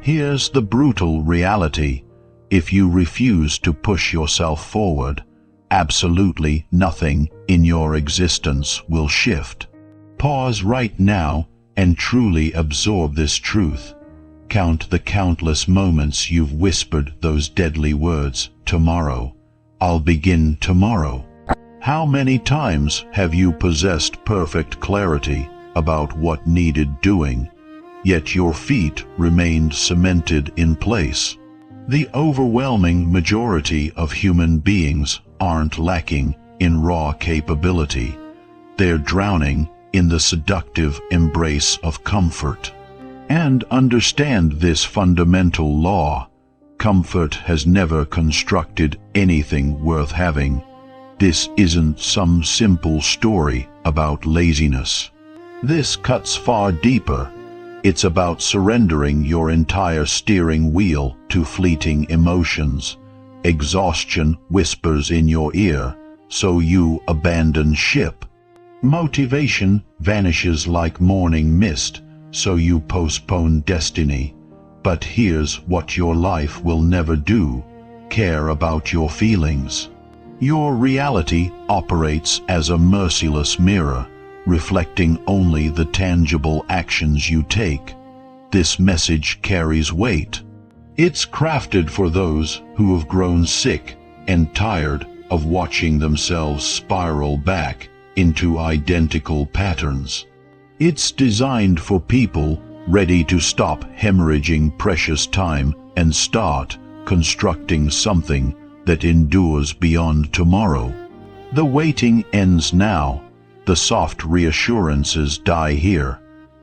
Here's the brutal reality. If you refuse to push yourself forward, absolutely nothing in your existence will shift. Pause right now and truly absorb this truth. Count the countless moments you've whispered those deadly words, tomorrow. I'll begin tomorrow. How many times have you possessed perfect clarity about what needed doing, yet your feet remained cemented in place? The overwhelming majority of human beings aren't lacking in raw capability. They're drowning in the seductive embrace of comfort. And understand this fundamental law. Comfort has never constructed anything worth having. This isn't some simple story about laziness. This cuts far deeper. It's about surrendering your entire steering wheel to fleeting emotions. Exhaustion whispers in your ear, so you abandon ship. Motivation vanishes like morning mist, so you postpone destiny. But here's what your life will never do: care about your feelings. Your reality operates as a merciless mirror, reflecting only the tangible actions you take. This message carries weight. It's crafted for those who have grown sick and tired of watching themselves spiral back into identical patterns. It's designed for people ready to stop hemorrhaging precious time and start constructing something that endures beyond tomorrow. The waiting ends now. The soft reassurances die here.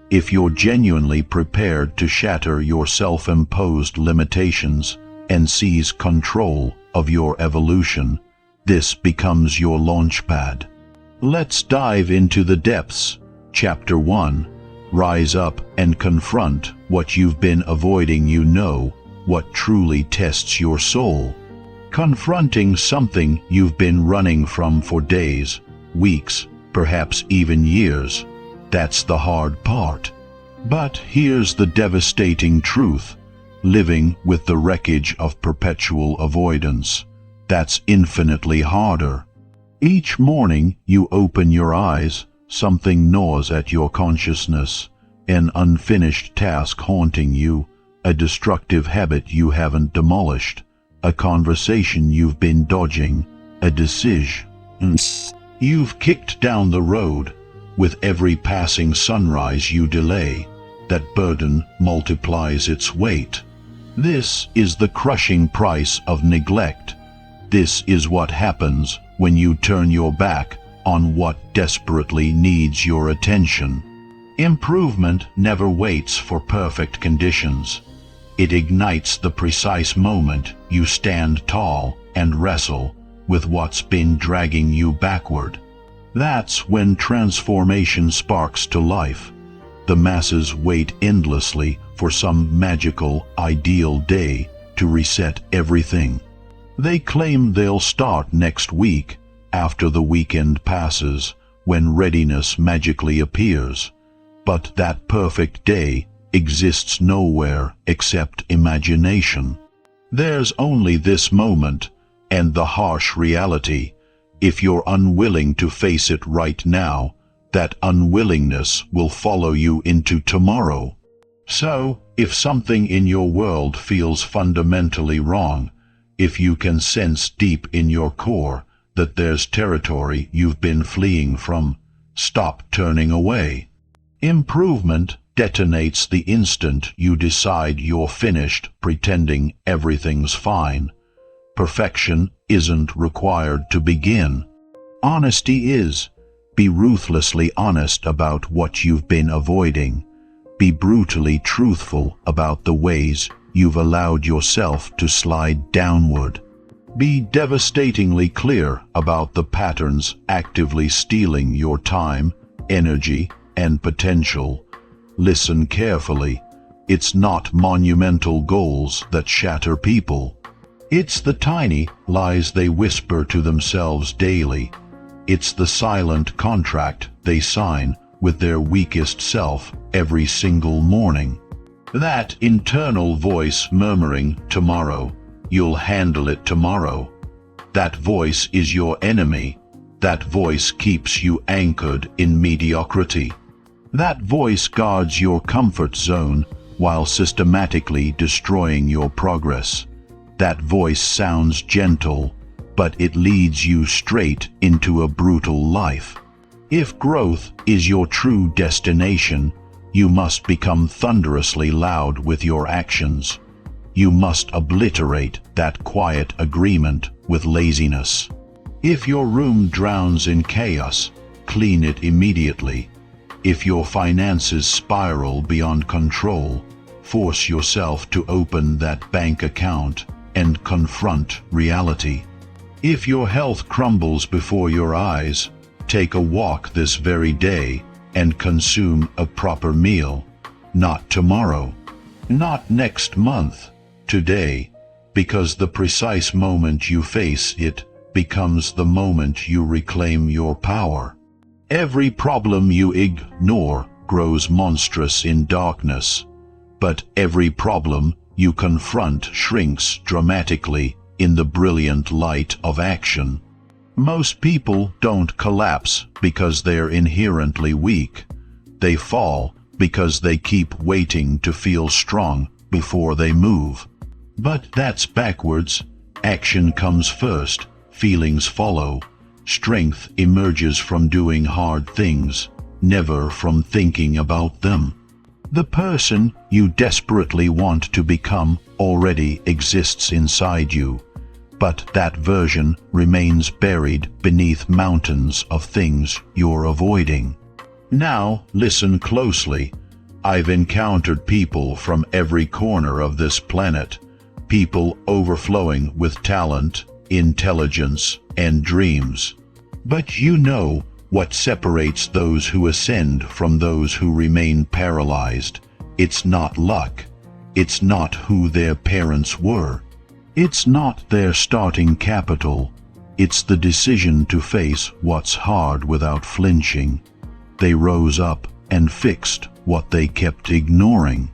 If you're genuinely prepared to shatter your self-imposed limitations and seize control of your evolution, this becomes your launchpad. Let's dive into the depths. Chapter 1. Rise up and confront what you've been avoiding. You know what truly tests your soul. Confronting something you've been running from for days, weeks, perhaps even years. That's the hard part. But here's the devastating truth. Living with the wreckage of perpetual avoidance, that's infinitely harder. Each morning you open your eyes, something gnaws at your consciousness, an unfinished task haunting you, a destructive habit you haven't demolished, a conversation you've been dodging, a decision you've kicked down the road. With every passing sunrise you delay, that burden multiplies its weight. This is the crushing price of neglect. This is what happens when you turn your back on what desperately needs your attention. Improvement never waits for perfect conditions. It ignites the precise moment you stand tall and wrestle with what's been dragging you backward. That's when transformation sparks to life. The masses wait endlessly for some magical, ideal day to reset everything. They claim they'll start next week, after the weekend passes, when readiness magically appears. But that perfect day exists nowhere except imagination. There's only this moment, and the harsh reality. If you're unwilling to face it right now, that unwillingness will follow you into tomorrow. So, if something in your world feels fundamentally wrong, if you can sense deep in your core that there's territory you've been fleeing from, stop turning away. Improvement detonates the instant you decide you're finished pretending everything's fine. Perfection isn't required to begin. Honesty is. Be ruthlessly honest about what you've been avoiding. Be brutally truthful about the ways you've allowed yourself to slide downward. Be devastatingly clear about the patterns actively stealing your time, energy, and potential. Listen carefully. It's not monumental goals that shatter people. It's the tiny lies they whisper to themselves daily. It's the silent contract they sign with their weakest self every single morning. That internal voice murmuring, "Tomorrow, you'll handle it tomorrow," that voice is your enemy. That voice keeps you anchored in mediocrity. That voice guards your comfort zone while systematically destroying your progress. That voice sounds gentle, but it leads you straight into a brutal life. If growth is your true destination, you must become thunderously loud with your actions. You must obliterate that quiet agreement with laziness. If your room drowns in chaos, clean it immediately. If your finances spiral beyond control, force yourself to open that bank account and confront reality. If your health crumbles before your eyes, take a walk this very day and consume a proper meal. Not tomorrow, not next month, today, because the precise moment you face it becomes the moment you reclaim your power. Every problem you ignore grows monstrous in darkness, but every problem you confront shrinks dramatically in the brilliant light of action. Most people don't collapse because they're inherently weak. They fall because they keep waiting to feel strong before they move. But that's backwards. Action comes first, feelings follow. Strength emerges from doing hard things, never from thinking about them. The person you desperately want to become already exists inside you, but that version remains buried beneath mountains of things you're avoiding. Now, listen closely. I've encountered people from every corner of this planet, people overflowing with talent, intelligence, and dreams. But you know what separates those who ascend from those who remain paralyzed. It's not luck. It's not who their parents were. It's not their starting capital. It's the decision to face what's hard without flinching. They rose up and fixed what they kept ignoring.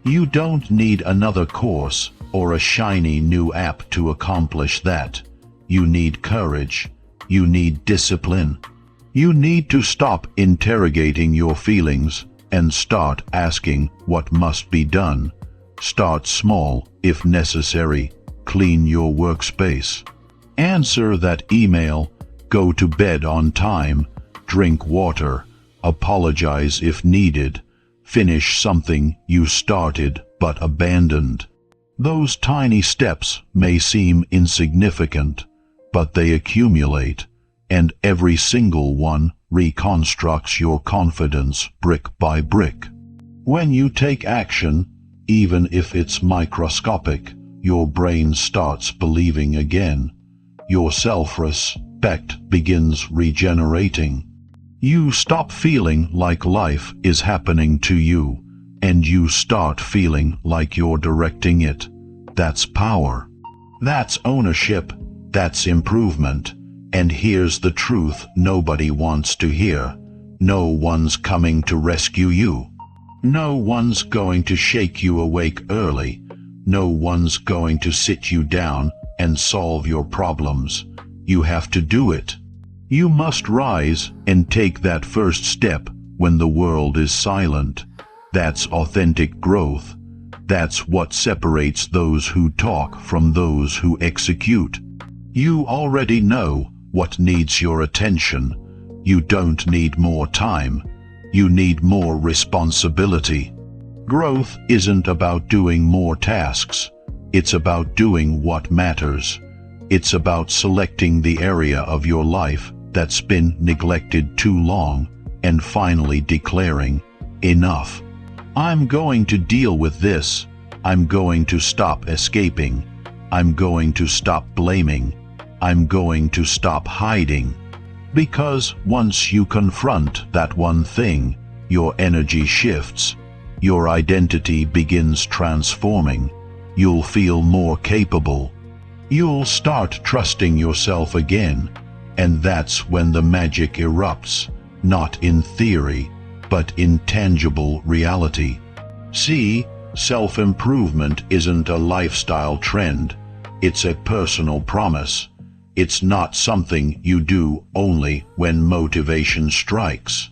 You don't need another course or a shiny new app to accomplish that. You need courage. You need discipline. You need to stop interrogating your feelings and start asking what must be done. Start small if necessary. Clean your workspace. Answer that email. Go to bed on time. Drink water. Apologize if needed. Finish something you started but abandoned. Those tiny steps may seem insignificant, but they accumulate, and every single one reconstructs your confidence brick by brick. When you take action, even if it's microscopic, your brain starts believing again. Your self-respect begins regenerating. You stop feeling like life is happening to you, and you start feeling like you're directing it. That's power. That's ownership. That's improvement. And here's the truth nobody wants to hear. No one's coming to rescue you. No one's going to shake you awake early. No one's going to sit you down and solve your problems. You have to do it. You must rise and take that first step when the world is silent. That's authentic growth. That's what separates those who talk from those who execute. You already know what needs your attention. You don't need more time. You need more responsibility. Growth isn't about doing more tasks. It's about doing what matters. It's about selecting the area of your life that's been neglected too long and finally declaring, enough. I'm going to deal with this. I'm going to stop escaping. I'm going to stop blaming. I'm going to stop hiding. Because once you confront that one thing, your energy shifts. Your identity begins transforming. You'll feel more capable. You'll start trusting yourself again. And that's when the magic erupts, not in theory, but in tangible reality. See, Self-improvement isn't a lifestyle trend. It's a personal promise. It's not something you do only when motivation strikes.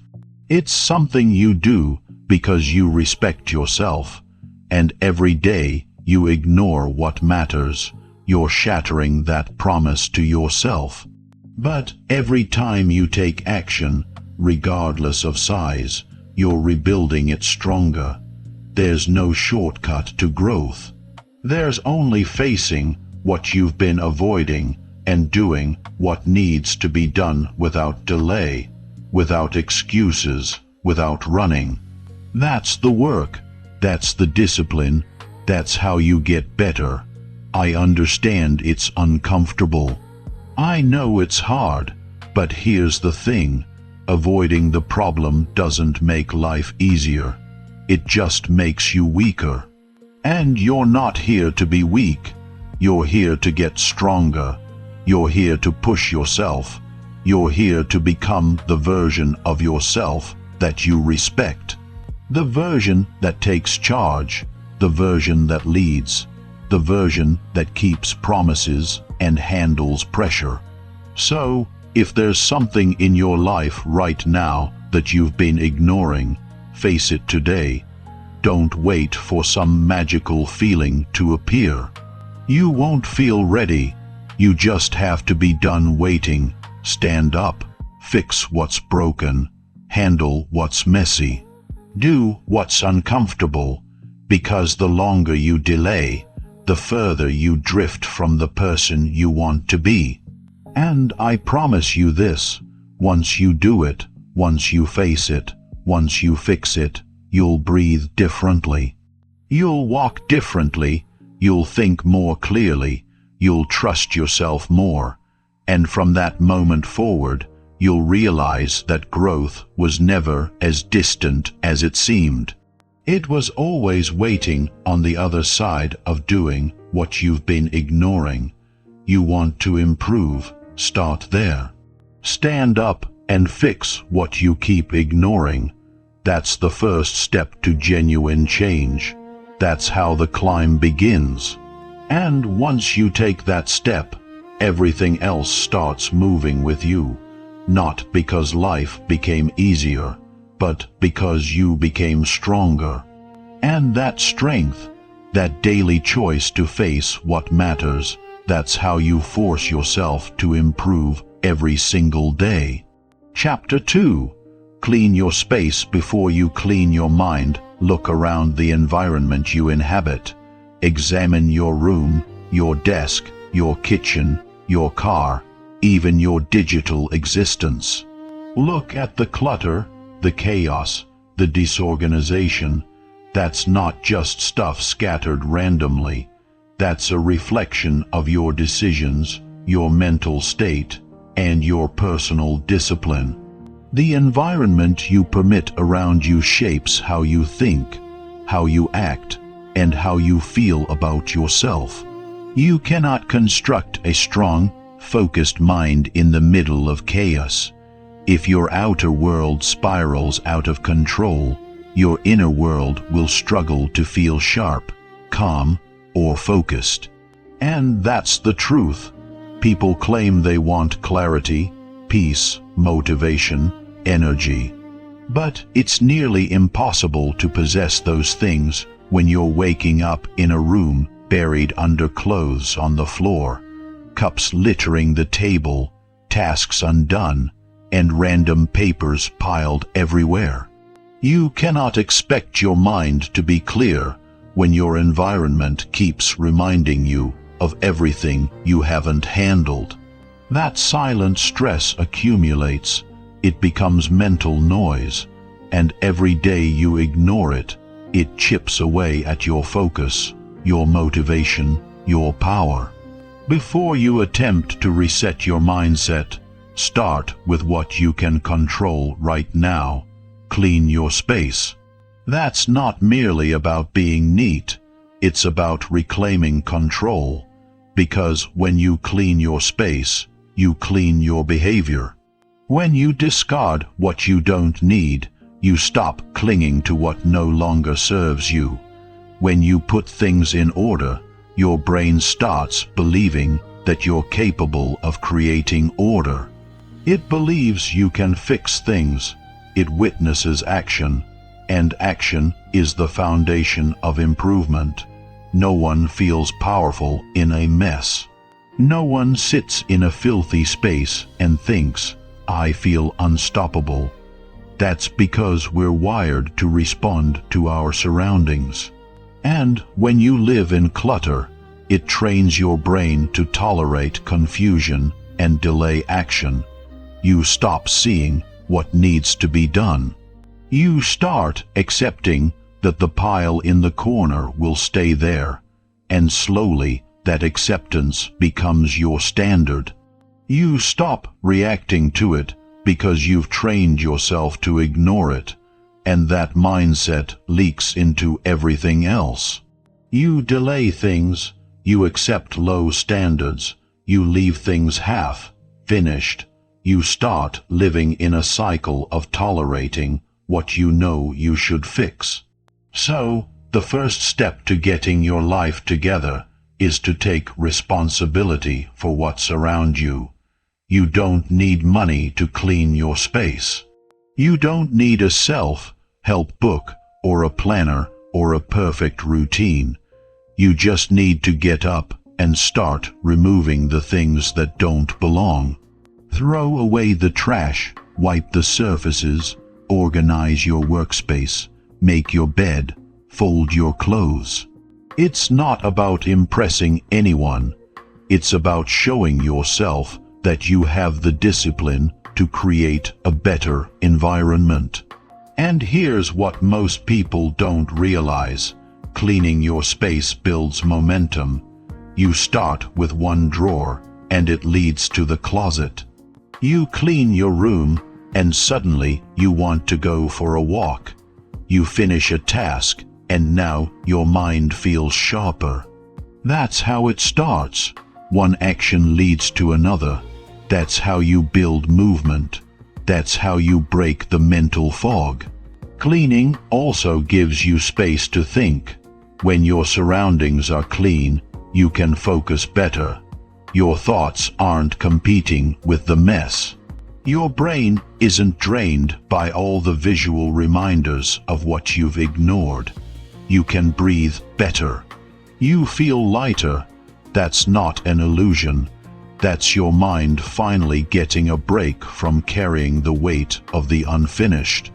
It's something you do because you respect yourself, and every day you ignore what matters. You're shattering that promise to yourself. But every time you take action, regardless of size, you're rebuilding it stronger. There's no shortcut to growth. There's only facing what you've been avoiding and doing what needs to be done without delay, without excuses, without running. That's the work. That's the discipline. That's how you get better. I understand it's uncomfortable. I know it's hard, but here's the thing. Avoiding the problem doesn't make life easier. It just makes you weaker. And you're not here to be weak. You're here to get stronger. You're here to push yourself. You're here to become the version of yourself that you respect. The version that takes charge. The version that leads. The version that keeps promises and handles pressure. So, if there's something in your life right now that you've been ignoring, face it today. Don't wait for some magical feeling to appear. You won't feel ready. You just have to be done waiting. Stand up. Fix what's broken. Handle what's messy. Do what's uncomfortable, because the longer you delay, the further you drift from the person you want to be. And I promise you this, once you do it, once you face it, once you fix it, you'll breathe differently. You'll walk differently, you'll think more clearly, you'll trust yourself more, and from that moment forward, you'll realize that growth was never as distant as it seemed. It was always waiting on the other side of doing what you've been ignoring. You want to improve, start there. Stand up and fix what you keep ignoring. That's the first step to genuine change. That's how the climb begins. And once you take that step, everything else starts moving with you. Not because life became easier, but because you became stronger. And that strength, that daily choice to face what matters, that's how you force yourself to improve every single day. Chapter 2. Clean your space before you clean your mind. Look around the environment you inhabit. Examine your room, your desk, your kitchen, your car, even your digital existence. Look at the clutter, the chaos, the disorganization. That's not just stuff scattered randomly. That's a reflection of your decisions, your mental state, and your personal discipline. The environment you permit around you shapes how you think, how you act, and how you feel about yourself. You cannot construct a strong, focused mind in the middle of chaos. If your outer world spirals out of control, your inner world will struggle to feel sharp, calm, or focused. And that's the truth. People claim they want clarity, peace, motivation, energy. But it's nearly impossible to possess those things when you're waking up in a room buried under clothes on the floor, cups littering the table, tasks undone, and random papers piled everywhere. You cannot expect your mind to be clear when your environment keeps reminding you of everything you haven't handled. That silent stress accumulates. It becomes mental noise, and every day you ignore it, it chips away at your focus, your motivation, your power. Before you attempt to reset your mindset, start with what you can control right now. Clean your space. That's not merely about being neat, it's about reclaiming control. Because when you clean your space, you clean your behavior. When you discard what you don't need, you stop clinging to what no longer serves you. When you put things in order, your brain starts believing that you're capable of creating order. It believes you can fix things. It witnesses action, and action is the foundation of improvement. No one feels powerful in a mess. No one sits in a filthy space and thinks, "I feel unstoppable." That's because we're wired to respond to our surroundings. And when you live in clutter, it trains your brain to tolerate confusion and delay action. You stop seeing what needs to be done. You start accepting that the pile in the corner will stay there, and slowly that acceptance becomes your standard. You stop reacting to it because you've trained yourself to ignore it, and that mindset leaks into everything else. You delay things, you accept low standards, you leave things half finished. You start living in a cycle of tolerating what you know you should fix. So, the first step to getting your life together is to take responsibility for what's around you. You don't need money to clean your space. You don't need a self-help book or a planner or a perfect routine. You just need to get up and start removing the things that don't belong. Throw away the trash, wipe the surfaces, organize your workspace, make your bed, fold your clothes. It's not about impressing anyone. It's about showing yourself that you have the discipline to create a better environment. And here's what most people don't realize. Cleaning your space builds momentum. You start with one drawer, and it leads to the closet. You clean your room, and suddenly you want to go for a walk. You finish a task, and now your mind feels sharper. That's how it starts. One action leads to another. That's how you build movement. That's how you break the mental fog. Cleaning also gives you space to think. When your surroundings are clean, you can focus better. Your thoughts aren't competing with the mess. Your brain isn't drained by all the visual reminders of what you've ignored. You can breathe better. You feel lighter. That's not an illusion. That's your mind finally getting a break from carrying the weight of the unfinished.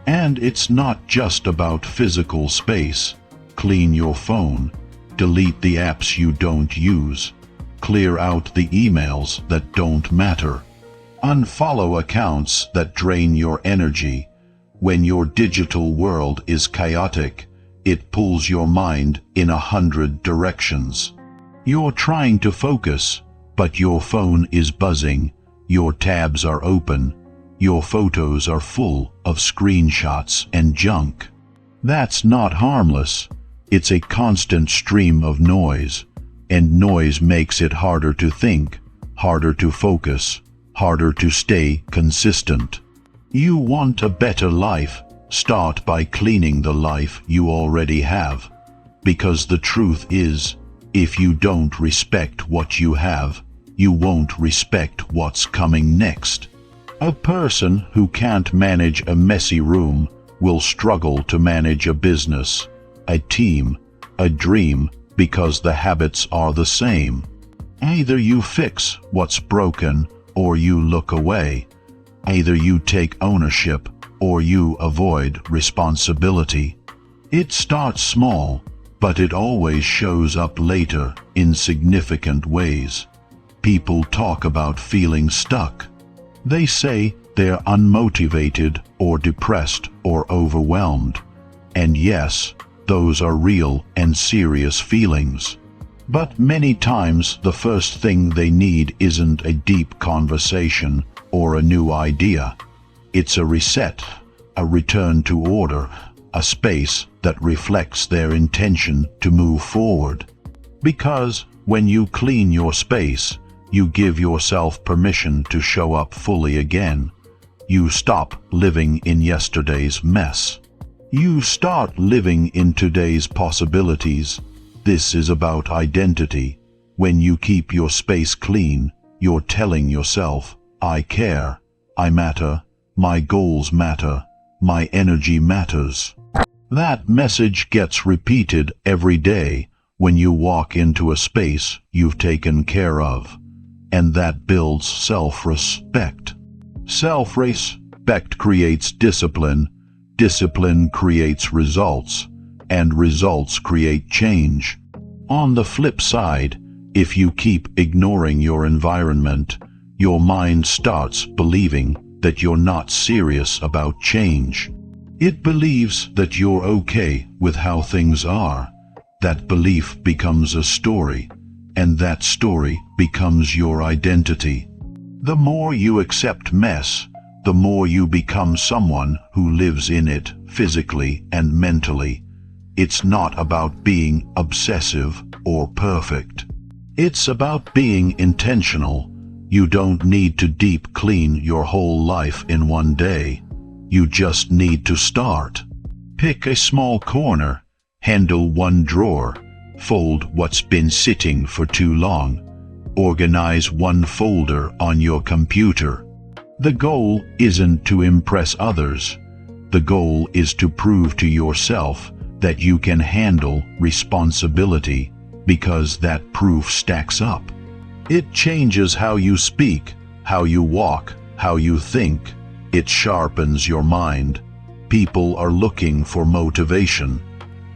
And it's not just about physical space. Clean your phone. Delete the apps you don't use. Clear out the emails that don't matter. Unfollow accounts that drain your energy. When your digital world is chaotic, it pulls your mind in 100 directions. You're trying to focus, but your phone is buzzing, your tabs are open, your photos are full of screenshots and junk. That's not harmless. It's a constant stream of noise, and noise makes it harder to think, harder to focus, harder to stay consistent. You want a better life? Start by cleaning the life you already have. Because the truth is, if you don't respect what you have, you won't respect what's coming next. A person who can't manage a messy room will struggle to manage a business, a team, a dream, because the habits are the same. Either you fix what's broken or you look away. Either you take ownership or you avoid responsibility. It starts small, but it always shows up later in significant ways. People talk about feeling stuck. They say they're unmotivated or depressed or overwhelmed. And yes, those are real and serious feelings. But many times the first thing they need isn't a deep conversation or a new idea. It's a reset, a return to order, a space that reflects their intention to move forward. Because when you clean your space, you give yourself permission to show up fully again. You stop living in yesterday's mess. You start living in today's possibilities. This is about identity. When you keep your space clean, you're telling yourself, I care, I matter, my goals matter, my energy matters. That message gets repeated every day when you walk into a space you've taken care of. And that builds self-respect. Self-respect creates discipline. Discipline creates results, and results create change. On the flip side, if you keep ignoring your environment, your mind starts believing that you're not serious about change. It believes that you're okay with how things are. That belief becomes a story, and that story becomes your identity. The more you accept mess, the more you become someone who lives in it physically and mentally. It's not about being obsessive or perfect. It's about being intentional. You don't need to deep clean your whole life in one day. You just need to start. Pick a small corner, handle one drawer, fold what's been sitting for too long, organize one folder on your computer. The goal isn't to impress others. The goal is to prove to yourself that you can handle responsibility, because that proof stacks up. It changes how you speak, how you walk, how you think. It sharpens your mind. People are looking for motivation.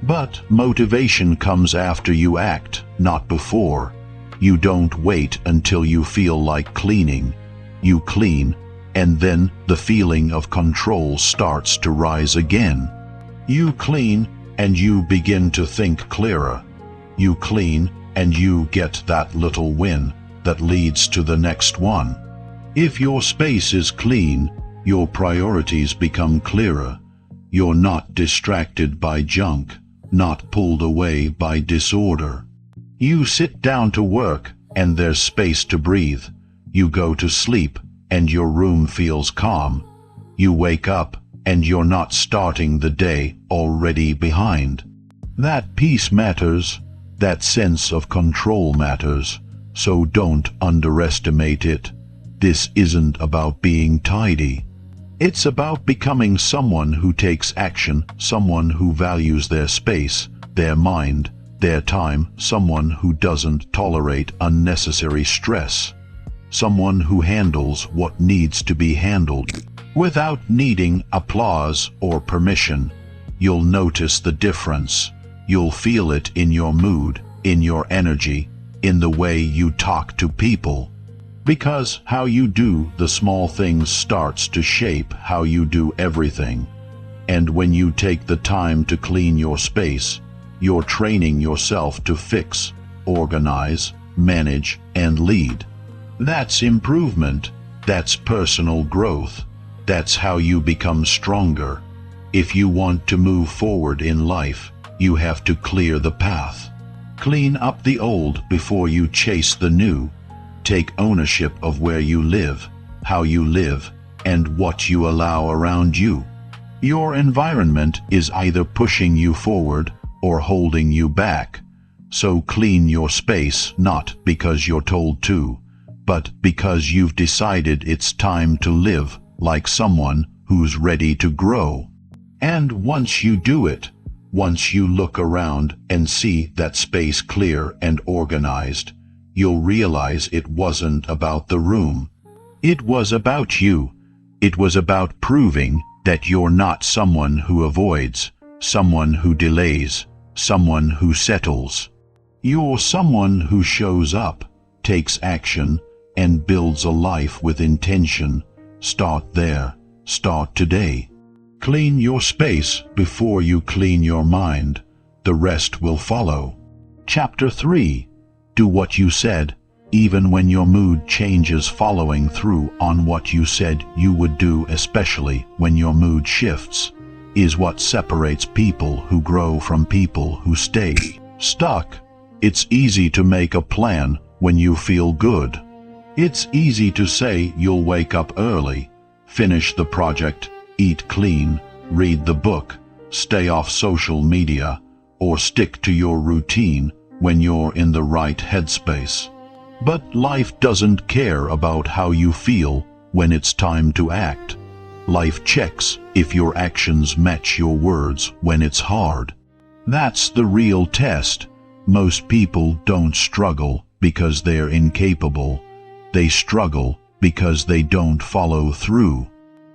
But motivation comes after you act, not before. You don't wait until you feel like cleaning. You clean, and then the feeling of control starts to rise again. You clean, and you begin to think clearer. You clean, and you get that little win that leads to the next one. If your space is clean, your priorities become clearer. You're not distracted by junk, not pulled away by disorder. You sit down to work, and there's space to breathe. You go to sleep, and your room feels calm. You wake up, and you're not starting the day already behind. That peace matters. That sense of control matters. So don't underestimate it. This isn't about being tidy. It's about becoming someone who takes action, someone who values their space, their mind, their time, someone who doesn't tolerate unnecessary stress, someone who handles what needs to be handled without needing applause or permission. You'll notice the difference. You'll feel it in your mood, in your energy, in the way you talk to people. Because how you do the small things starts to shape how you do everything. And when you take the time to clean your space, you're training yourself to fix, organize, manage, and lead. That's improvement. That's personal growth. That's how you become stronger. If you want to move forward in life, you have to clear the path. Clean up the old before you chase the new. Take ownership of where you live, how you live, and what you allow around you. Your environment is either pushing you forward or holding you back. So clean your space not because you're told to, but because you've decided it's time to live like someone who's ready to grow. And once you do it, once you look around and see that space clear and organized, you'll realize it wasn't about the room. It was about you. It was about proving that you're not someone who avoids, someone who delays, someone who settles. You're someone who shows up, takes action, and builds a life with intention. Start there. Start today. Clean your space before you clean your mind. The rest will follow. Chapter 3. Do what you said, even when your mood changes. Following through on what you said you would do, especially when your mood shifts, is what separates people who grow from people who stay stuck. It's easy to make a plan when you feel good. It's easy to say you'll wake up early, finish the project, eat clean, read the book, stay off social media, or stick to your routine when you're in the right headspace. But life doesn't care about how you feel when it's time to act. Life checks if your actions match your words when it's hard. That's the real test. Most people don't struggle because they're incapable. They struggle because they don't follow through.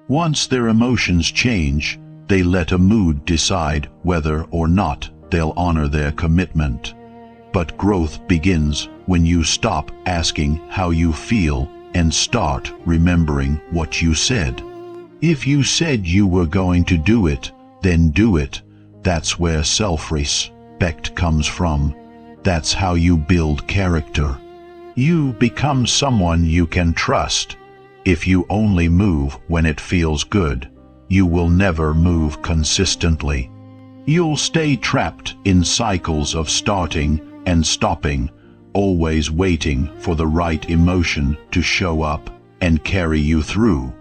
Once their emotions change, they let a mood decide whether or not they'll honor their commitment. But growth begins when you stop asking how you feel and start remembering what you said. If you said you were going to do it, then do it. That's where self-respect comes from. That's how you build character. You become someone you can trust. If you only move when it feels good, you will never move consistently. You'll stay trapped in cycles of starting and stopping, always waiting for the right emotion to show up and carry you through.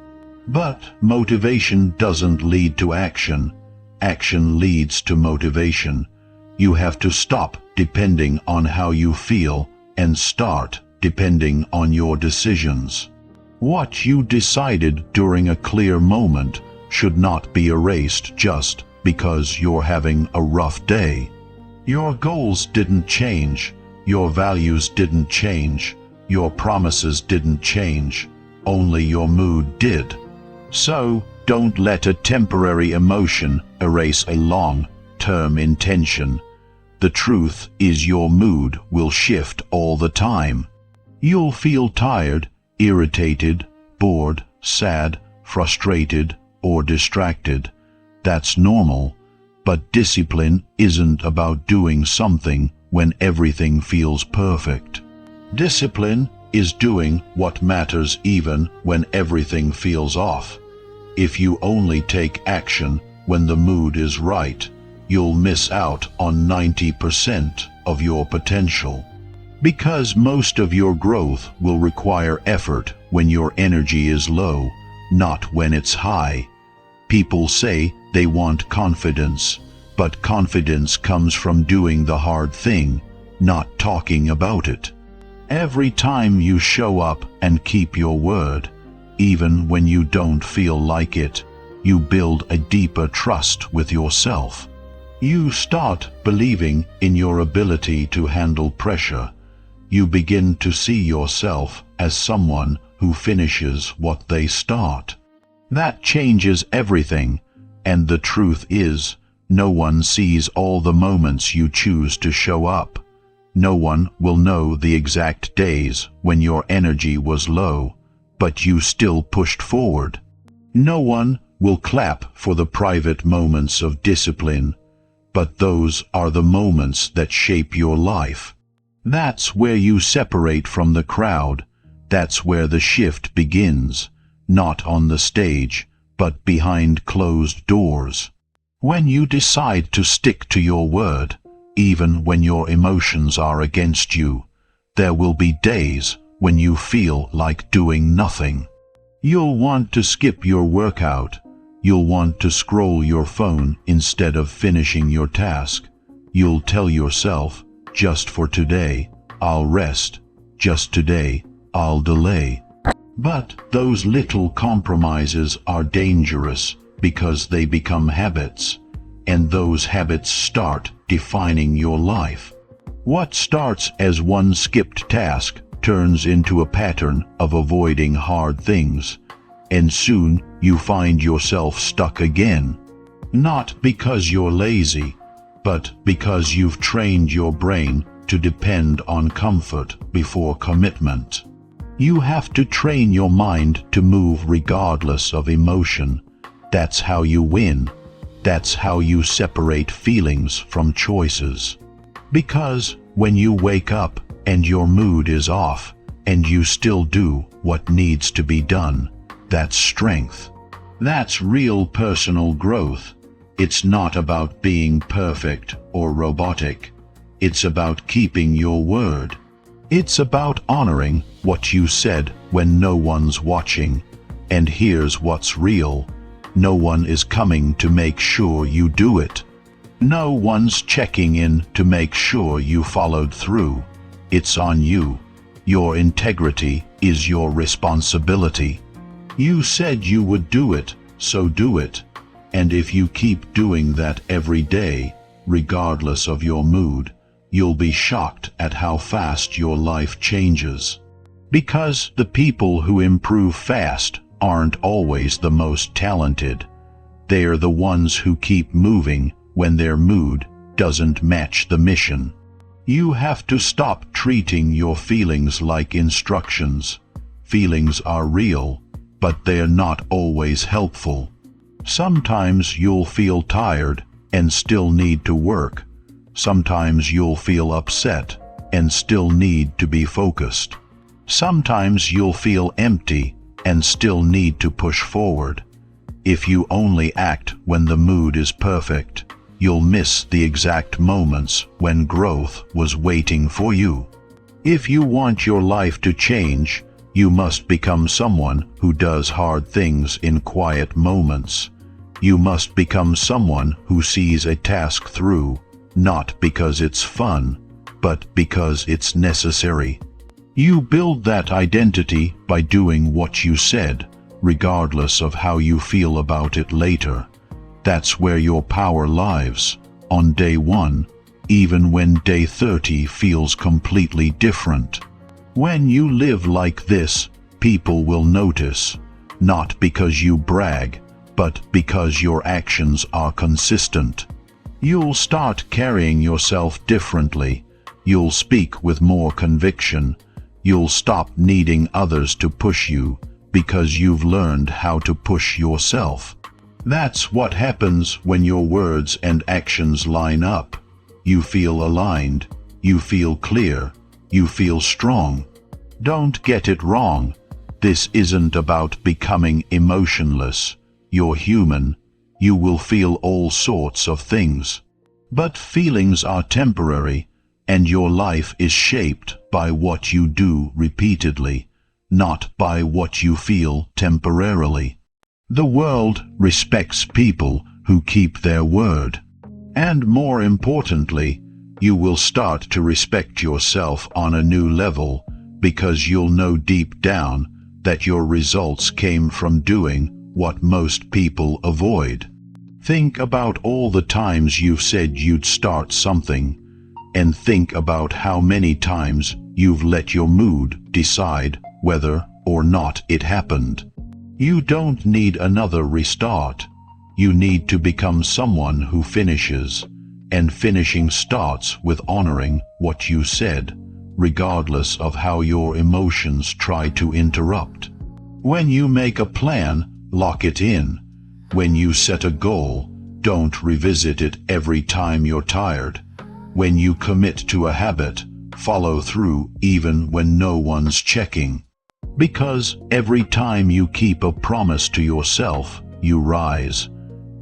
But motivation doesn't lead to action. Action leads to motivation. You have to stop depending on how you feel and start depending on your decisions. What you decided during a clear moment should not be erased just because you're having a rough day. Your goals didn't change, your values didn't change, your promises didn't change, only your mood did. So, don't let a temporary emotion erase a long-term intention. The truth is your mood will shift all the time. You'll feel tired, irritated, bored, sad, frustrated, or distracted. That's normal, but discipline isn't about doing something when everything feels perfect. Discipline is doing what matters even when everything feels off. If you only take action when the mood is right, you'll miss out on 90% of your potential. Because most of your growth will require effort when your energy is low, not when it's high. People say they want confidence, but confidence comes from doing the hard thing, not talking about it. Every time you show up and keep your word, even when you don't feel like it, you build a deeper trust with yourself. You start believing in your ability to handle pressure. You begin to see yourself as someone who finishes what they start. That changes everything, and the truth is, no one sees all the moments you choose to show up. No one will know the exact days when your energy was low, but you still pushed forward. No one will clap for the private moments of discipline, but those are the moments that shape your life. That's where you separate from the crowd. That's where the shift begins, not on the stage, but behind closed doors. When you decide to stick to your word, even when your emotions are against you, there will be days when you feel like doing nothing. You'll want to skip your workout. You'll want to scroll your phone instead of finishing your task. You'll tell yourself, just for today, I'll rest. Just today, I'll delay. But those little compromises are dangerous because they become habits, and those habits start defining your life. What starts as one skipped task turns into a pattern of avoiding hard things, and soon you find yourself stuck again. Not because you're lazy, but because you've trained your brain to depend on comfort before commitment. You have to train your mind to move regardless of emotion. That's how you win. That's how you separate feelings from choices. Because when you wake up and your mood is off, and you still do what needs to be done, that's strength. That's real personal growth. It's not about being perfect or robotic. It's about keeping your word. It's about honoring what you said when no one's watching. And here's what's real. No one is coming to make sure you do it. No one's checking in to make sure you followed through. It's on you. Your integrity is your responsibility. You said you would do it, so do it. And if you keep doing that every day, regardless of your mood, you'll be shocked at how fast your life changes. Because the people who improve fast aren't always the most talented. They're the ones who keep moving when their mood doesn't match the mission. You have to stop treating your feelings like instructions. Feelings are real, but they're not always helpful. Sometimes you'll feel tired and still need to work. Sometimes you'll feel upset and still need to be focused. Sometimes you'll feel empty and still need to push forward. If you only act when the mood is perfect, you'll miss the exact moments when growth was waiting for you. If you want your life to change, you must become someone who does hard things in quiet moments. You must become someone who sees a task through, not because it's fun, but because it's necessary. You build that identity by doing what you said, regardless of how you feel about it later. That's where your power lies, on day 1, even when day 30 feels completely different. When you live like this, people will notice, not because you brag, but because your actions are consistent. You'll start carrying yourself differently. You'll speak with more conviction. You'll stop needing others to push you, because you've learned how to push yourself. That's what happens when your words and actions line up. You feel aligned, you feel clear, you feel strong. Don't get it wrong. This isn't about becoming emotionless. You're human. You will feel all sorts of things. But feelings are temporary, and your life is shaped by what you do repeatedly, not by what you feel temporarily. The world respects people who keep their word. And more importantly, you will start to respect yourself on a new level, because you'll know deep down that your results came from doing what most people avoid. Think about all the times you've said you'd start something, and think about how many times you've let your mood decide whether or not it happened. You don't need another restart. You need to become someone who finishes, and finishing starts with honoring what you said, regardless of how your emotions try to interrupt. When you make a plan, lock it in. When you set a goal, don't revisit it every time you're tired. When you commit to a habit, follow through even when no one's checking. Because every time you keep a promise to yourself, you rise.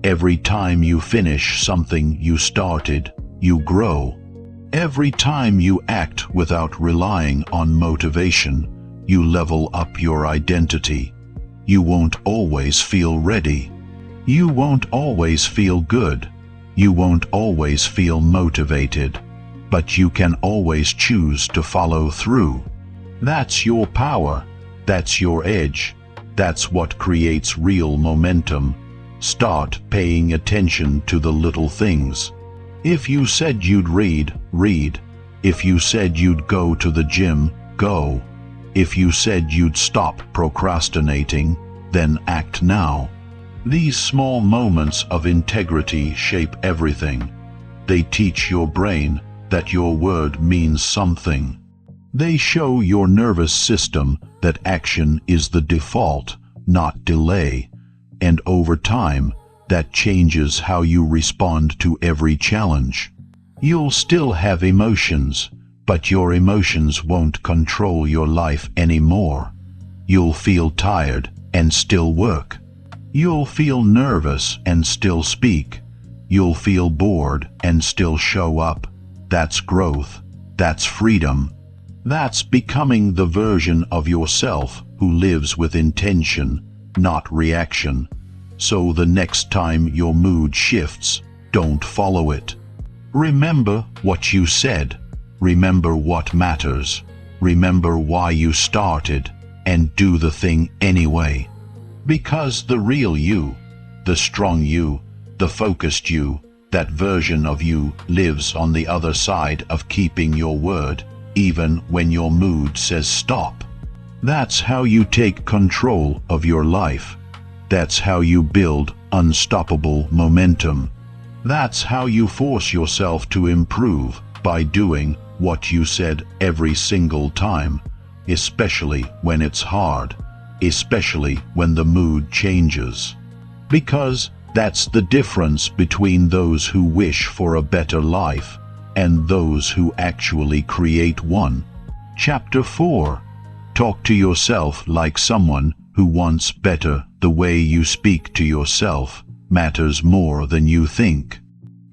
Every time you finish something you started, you grow. Every time you act without relying on motivation, you level up your identity. You won't always feel ready. You won't always feel good. You won't always feel motivated. But you can always choose to follow through. That's your power. That's your edge. That's what creates real momentum. Start paying attention to the little things. If you said you'd read, read. If you said you'd go to the gym, go. If you said you'd stop procrastinating, then act now. These small moments of integrity shape everything. They teach your brain that your word means something. They show your nervous system that action is the default, not delay. And over time, that changes how you respond to every challenge. You'll still have emotions, but your emotions won't control your life anymore. You'll feel tired and still work. You'll feel nervous and still speak. You'll feel bored and still show up. That's growth. That's freedom. That's becoming the version of yourself who lives with intention, not reaction. so the next time your mood shifts, don't follow it. Remember what you said. Remember what matters. Remember why you started, and do the thing anyway. Because the real you, the strong you, the focused you, that version of you lives on the other side of keeping your word, even when your mood says stop. That's how you take control of your life. That's how you build unstoppable momentum. That's how you force yourself to improve by doing what you said every single time, especially when it's hard, especially when the mood changes. Because that's the difference between those who wish for a better life and those who actually create one. Chapter 4. Talk to yourself like someone who wants better. The way you speak to yourself matters more than you think.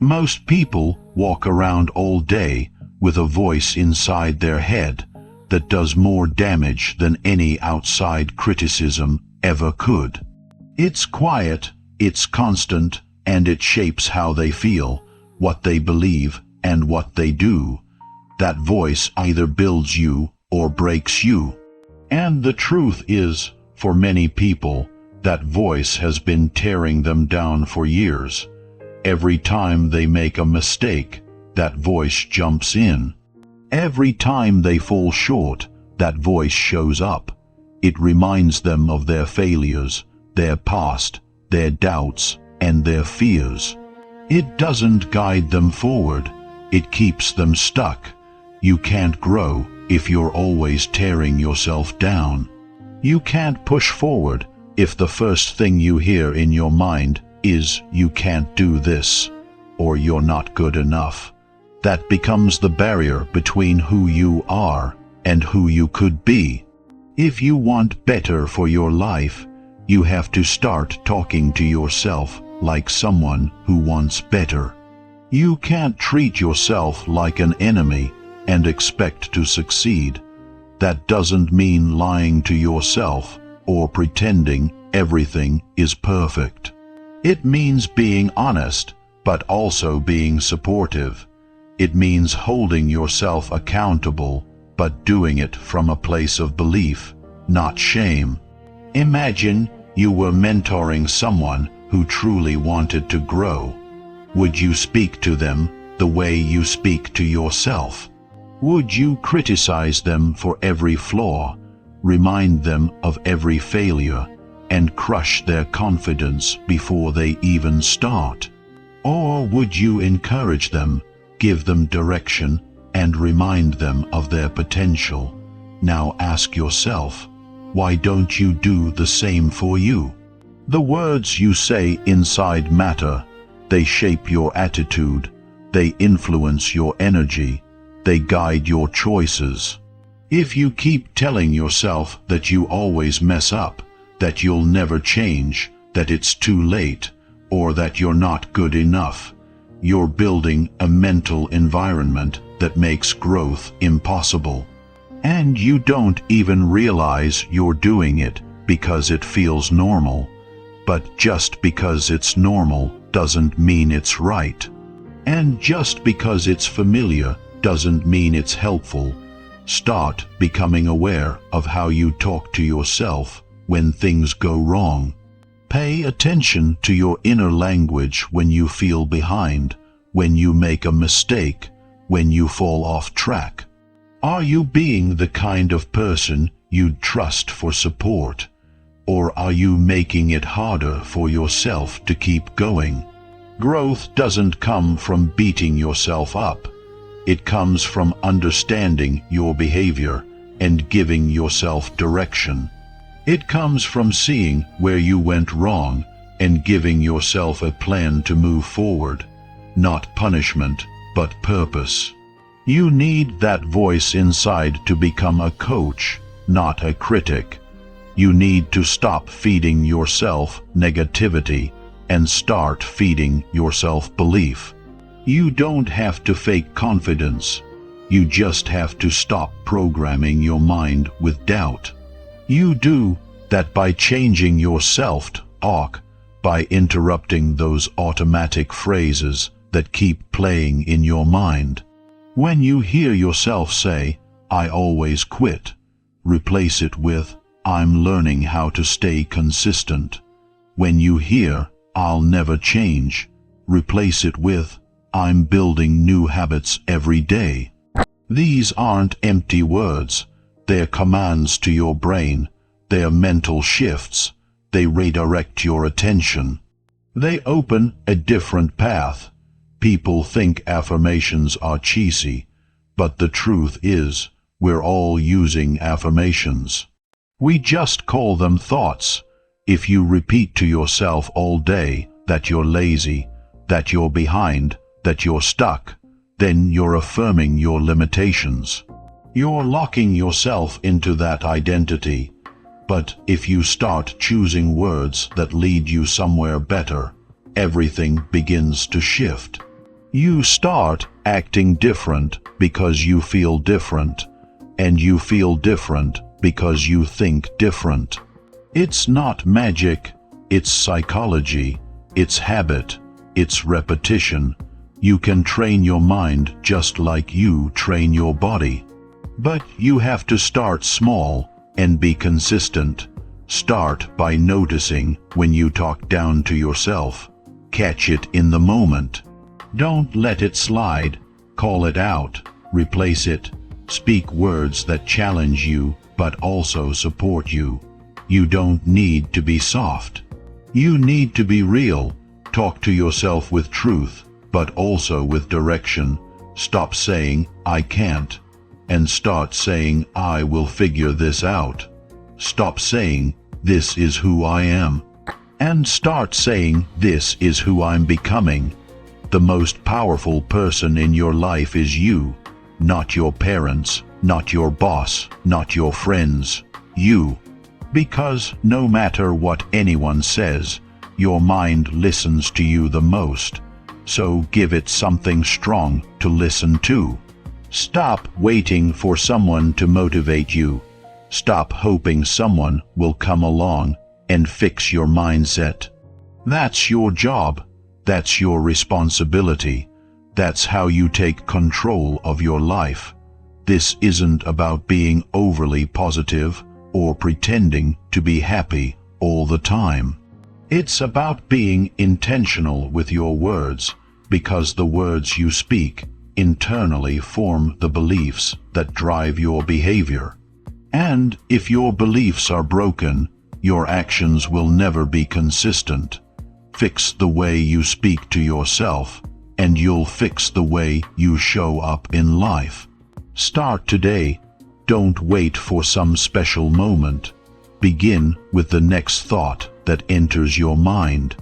Most people walk around all day with a voice inside their head that does more damage than any outside criticism ever could. It's quiet, it's constant, and it shapes how they feel, what they believe, and what they do. That voice either builds you or breaks you. And the truth is, for many people, that voice has been tearing them down for years. Every time they make a mistake, that voice jumps in. Every time they fall short, that voice shows up. It reminds them of their failures, their past, their doubts, and their fears. It doesn't guide them forward, it keeps them stuck. You can't grow if you're always tearing yourself down. You can't push forward if the first thing you hear in your mind is you can't do this, or you're not good enough. That becomes the barrier between who you are and who you could be. If you want better for your life, you have to start talking to yourself like someone who wants better. You can't treat yourself like an enemy and expect to succeed. That doesn't mean lying to yourself or pretending everything is perfect. It means being honest, but also being supportive. It means holding yourself accountable, but doing it from a place of belief, not shame. Imagine you were mentoring someone who truly wanted to grow. Would you speak to them the way you speak to yourself? Would you criticize them for every flaw, remind them of every failure, and crush their confidence before they even start? Or would you encourage them, give them direction, and remind them of their potential? Now ask yourself, why don't you do the same for you? The words you say inside matter. They shape your attitude. They influence your energy. They guide your choices. If you keep telling yourself that you always mess up, that you'll never change, that it's too late, or that you're not good enough, you're building a mental environment that makes growth impossible. And you don't even realize you're doing it because it feels normal. But just because it's normal doesn't mean it's right. And just because it's familiar doesn't mean it's helpful. Start becoming aware of how you talk to yourself when things go wrong. Pay attention to your inner language when you feel behind, when you make a mistake, when you fall off track. Are you being the kind of person you'd trust for support? Or are you making it harder for yourself to keep going? Growth doesn't come from beating yourself up. It comes from understanding your behavior and giving yourself direction. It comes from seeing where you went wrong and giving yourself a plan to move forward. Not punishment, but purpose. You need that voice inside to become a coach, not a critic. You need to stop feeding yourself negativity and start feeding yourself belief. You don't have to fake confidence. You just have to stop programming your mind with doubt. You do that by changing your self-talk, by interrupting those automatic phrases that keep playing in your mind. When you hear yourself say, "I always quit," replace it with, "I'm learning how to stay consistent." When you hear, "I'll never change," replace it with, "I'm building new habits every day." These aren't empty words. They're commands to your brain. They're mental shifts. They redirect your attention. They open a different path. People think affirmations are cheesy, but the truth is, we're all using affirmations. We just call them thoughts. If you repeat to yourself all day that you're lazy, that you're behind, that you're stuck, then you're affirming your limitations. You're locking yourself into that identity. But if you start choosing words that lead you somewhere better, everything begins to shift. You start acting different because you feel different, and you feel different because you think different. It's not magic, it's psychology, it's habit, it's repetition. You can train your mind just like you train your body. But you have to start small and be consistent. Start by noticing when you talk down to yourself. Catch it in the moment. Don't let it slide. Call it out. Replace it. Speak words that challenge you but also support you. You don't need to be soft. You need to be real. Talk to yourself with truth, but also with direction. Stop saying, "I can't," and start saying, "I will figure this out." Stop saying, "This is who I am," and start saying, "This is who I'm becoming." The most powerful person in your life is you, not your parents, not your boss, not your friends. You. Because no matter what anyone says, your mind listens to you the most. So give it something strong to listen to. Stop waiting for someone to motivate you. Stop hoping someone will come along and fix your mindset. That's your job. That's your responsibility. That's how you take control of your life. This isn't about being overly positive or pretending to be happy all the time. It's about being intentional with your words, because the words you speak internally form the beliefs that drive your behavior. And if your beliefs are broken, your actions will never be consistent. Fix the way you speak to yourself, and you'll fix the way you show up in life. Start today. Don't wait for some special moment. Begin with the next thought that enters your mind.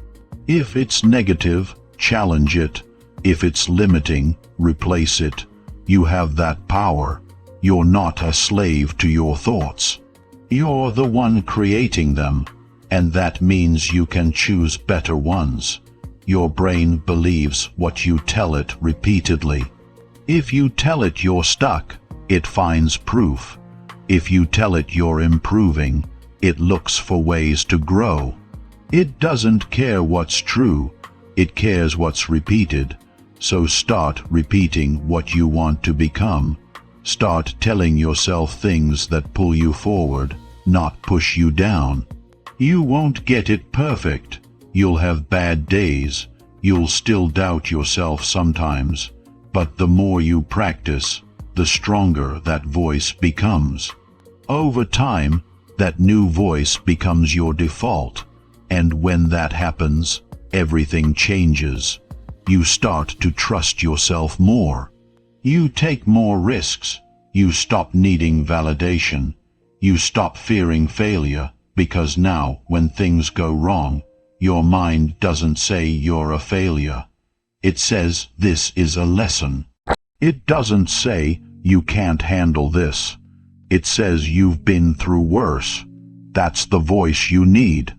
If it's negative, challenge it. If it's limiting, replace it. You have that power. You're not a slave to your thoughts. You're the one creating them, and that means you can choose better ones. Your brain believes what you tell it repeatedly. If you tell it you're stuck, it finds proof. If you tell it you're improving, it looks for ways to grow. It doesn't care what's true, it cares what's repeated. So start repeating what you want to become. Start telling yourself things that pull you forward, not push you down. You won't get it perfect. You'll have bad days. You'll still doubt yourself sometimes. But the more you practice, the stronger that voice becomes. Over time, that new voice becomes your default. And when that happens, everything changes. You start to trust yourself more. You take more risks. You stop needing validation. You stop fearing failure, because now, when things go wrong, your mind doesn't say you're a failure. It says this is a lesson. It doesn't say you can't handle this. It says you've been through worse. That's the voice you need.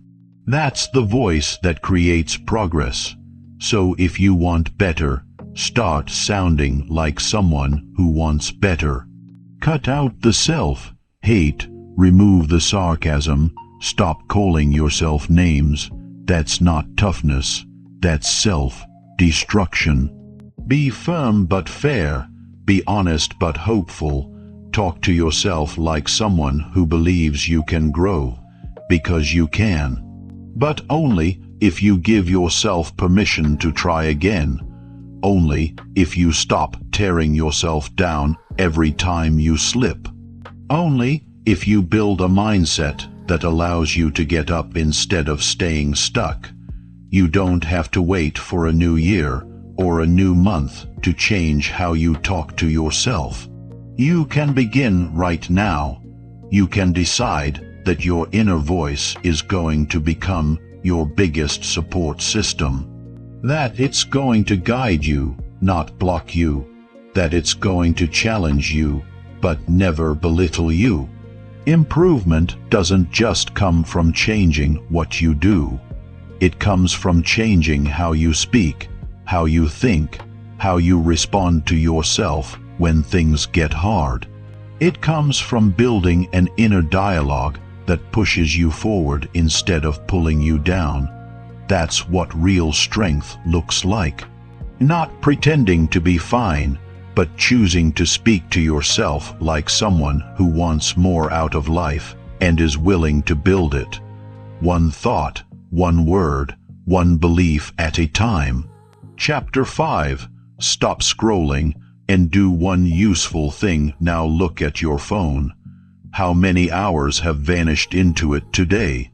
That's the voice that creates progress. So if you want better, start sounding like someone who wants better. Cut out the self-hate, remove the sarcasm, stop calling yourself names. That's not toughness, that's self-destruction. Be firm but fair, be honest but hopeful. Talk to yourself like someone who believes you can grow, because you can. But only if you give yourself permission to try again. Only if you stop tearing yourself down every time you slip. Only if you build a mindset that allows you to get up instead of staying stuck. You don't have to wait for a new year or a new month to change how you talk to yourself. You can begin right now. You can decide that your inner voice is going to become your biggest support system. That it's going to guide you, not block you. That it's going to challenge you, but never belittle you. Improvement doesn't just come from changing what you do. It comes from changing how you speak, how you think, how you respond to yourself when things get hard. It comes from building an inner dialogue that pushes you forward instead of pulling you down. That's what real strength looks like. Not pretending to be fine, but choosing to speak to yourself like someone who wants more out of life and is willing to build it. One thought, one word, one belief at a time. Chapter 5. Stop scrolling and do one useful thing. Now look at your phone. How many hours have vanished into it today?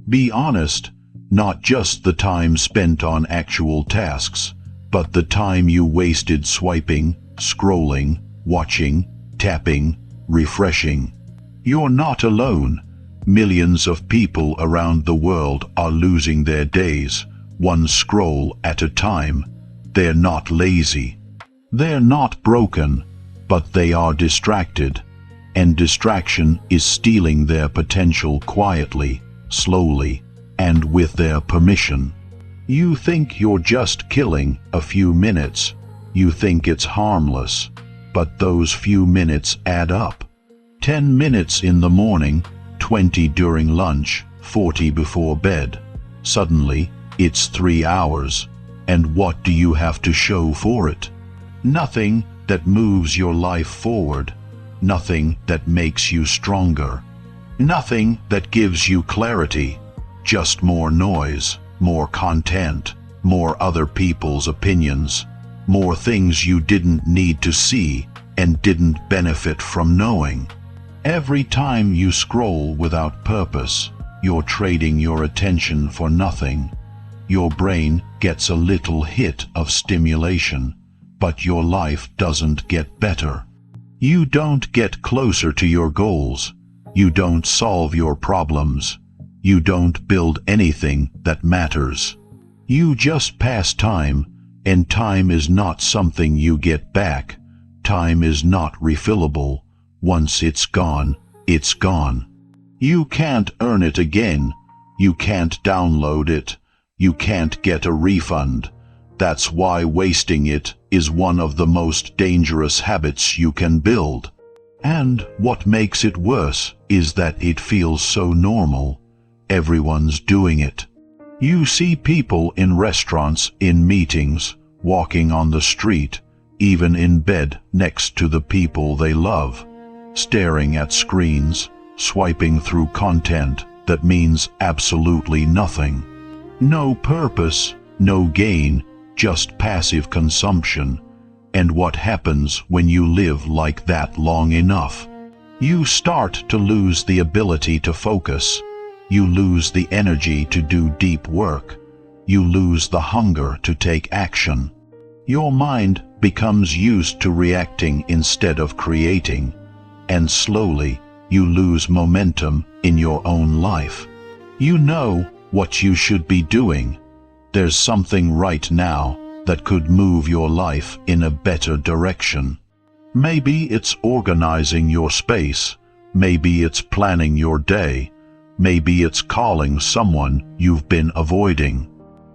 Be honest, not just the time spent on actual tasks, but the time you wasted swiping, scrolling, watching, tapping, refreshing. You're not alone. Millions of people around the world are losing their days, one scroll at a time. They're not lazy. They're not broken, but they are distracted. And distraction is stealing their potential quietly, slowly, and with their permission. You think you're just killing a few minutes. You think it's harmless, but those few minutes add up. 10 minutes in the morning, 20 during lunch, 40 before bed. Suddenly, it's 3 hours. And what do you have to show for it? Nothing that moves your life forward. Nothing that makes you stronger. Nothing that gives you clarity. Just more noise, more content, more other people's opinions, more things you didn't need to see and didn't benefit from knowing. Every time you scroll without purpose, you're trading your attention for nothing. Your brain gets a little hit of stimulation, but your life doesn't get better. You don't get closer to your goals. You don't solve your problems. You don't build anything that matters. You just pass time, and time is not something you get back. Time is not refillable. Once it's gone, it's gone. You can't earn it again. You can't download it. You can't get a refund. That's why wasting it is one of the most dangerous habits you can build. And what makes it worse is that it feels so normal. Everyone's doing it. You see people in restaurants, in meetings, walking on the street, even in bed next to the people they love, staring at screens, swiping through content that means absolutely nothing. No purpose, no gain, just passive consumption. And what happens when you live like that long enough? You start to lose the ability to focus. You lose the energy to do deep work. You lose the hunger to take action. Your mind becomes used to reacting instead of creating. And slowly, you lose momentum in your own life. You know what you should be doing. There's something right now that could move your life in a better direction. Maybe it's organizing your space. Maybe it's planning your day. Maybe it's calling someone you've been avoiding.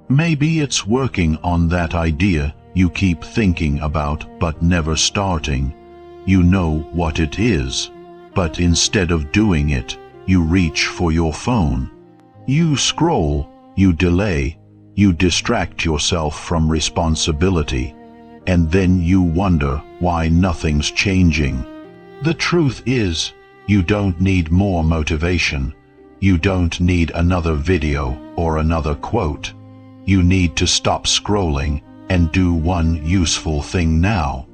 Maybe it's working on that idea you keep thinking about but never starting. You know what it is, but instead of doing it, you reach for your phone. You scroll, you delay, you distract yourself from responsibility, and then you wonder why nothing's changing. The truth is, you don't need more motivation. You don't need another video or another quote. You need to stop scrolling and do one useful thing now.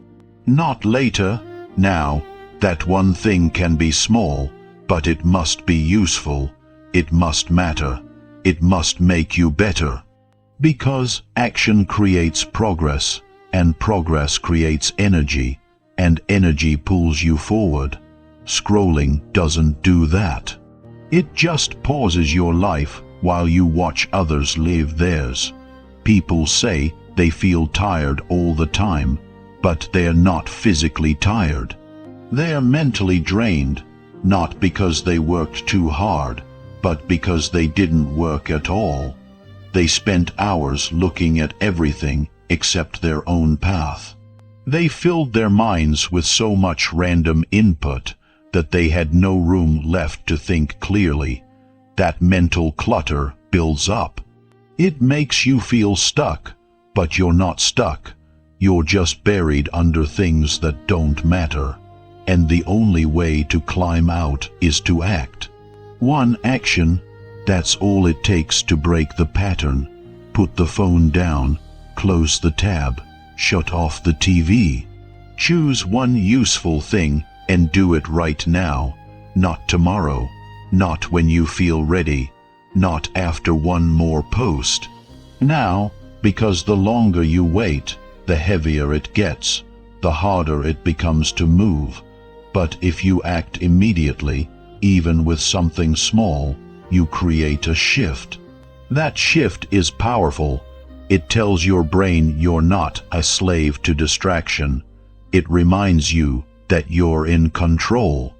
Not later, now. That one thing can be small, but it must be useful. It must matter. It must make you better. Because action creates progress, and progress creates energy, and energy pulls you forward. Scrolling doesn't do that. It just pauses your life while you watch others live theirs. People say they feel tired all the time, but they're not physically tired. They're mentally drained, not because they worked too hard, but because they didn't work at all. They spent hours looking at everything except their own path. They filled their minds with so much random input that they had no room left to think clearly. That mental clutter builds up. It makes you feel stuck, but you're not stuck. You're just buried under things that don't matter. And the only way to climb out is to act. One action, that's all it takes to break the pattern. Put the phone down, close the tab, shut off the TV. Choose one useful thing and do it right now, not tomorrow, not when you feel ready, not after one more post. Now, because the longer you wait, the heavier it gets, the harder it becomes to move. But if you act immediately, even with something small, you create a shift. That shift is powerful. It tells your brain you're not a slave to distraction. It reminds you that you're in control.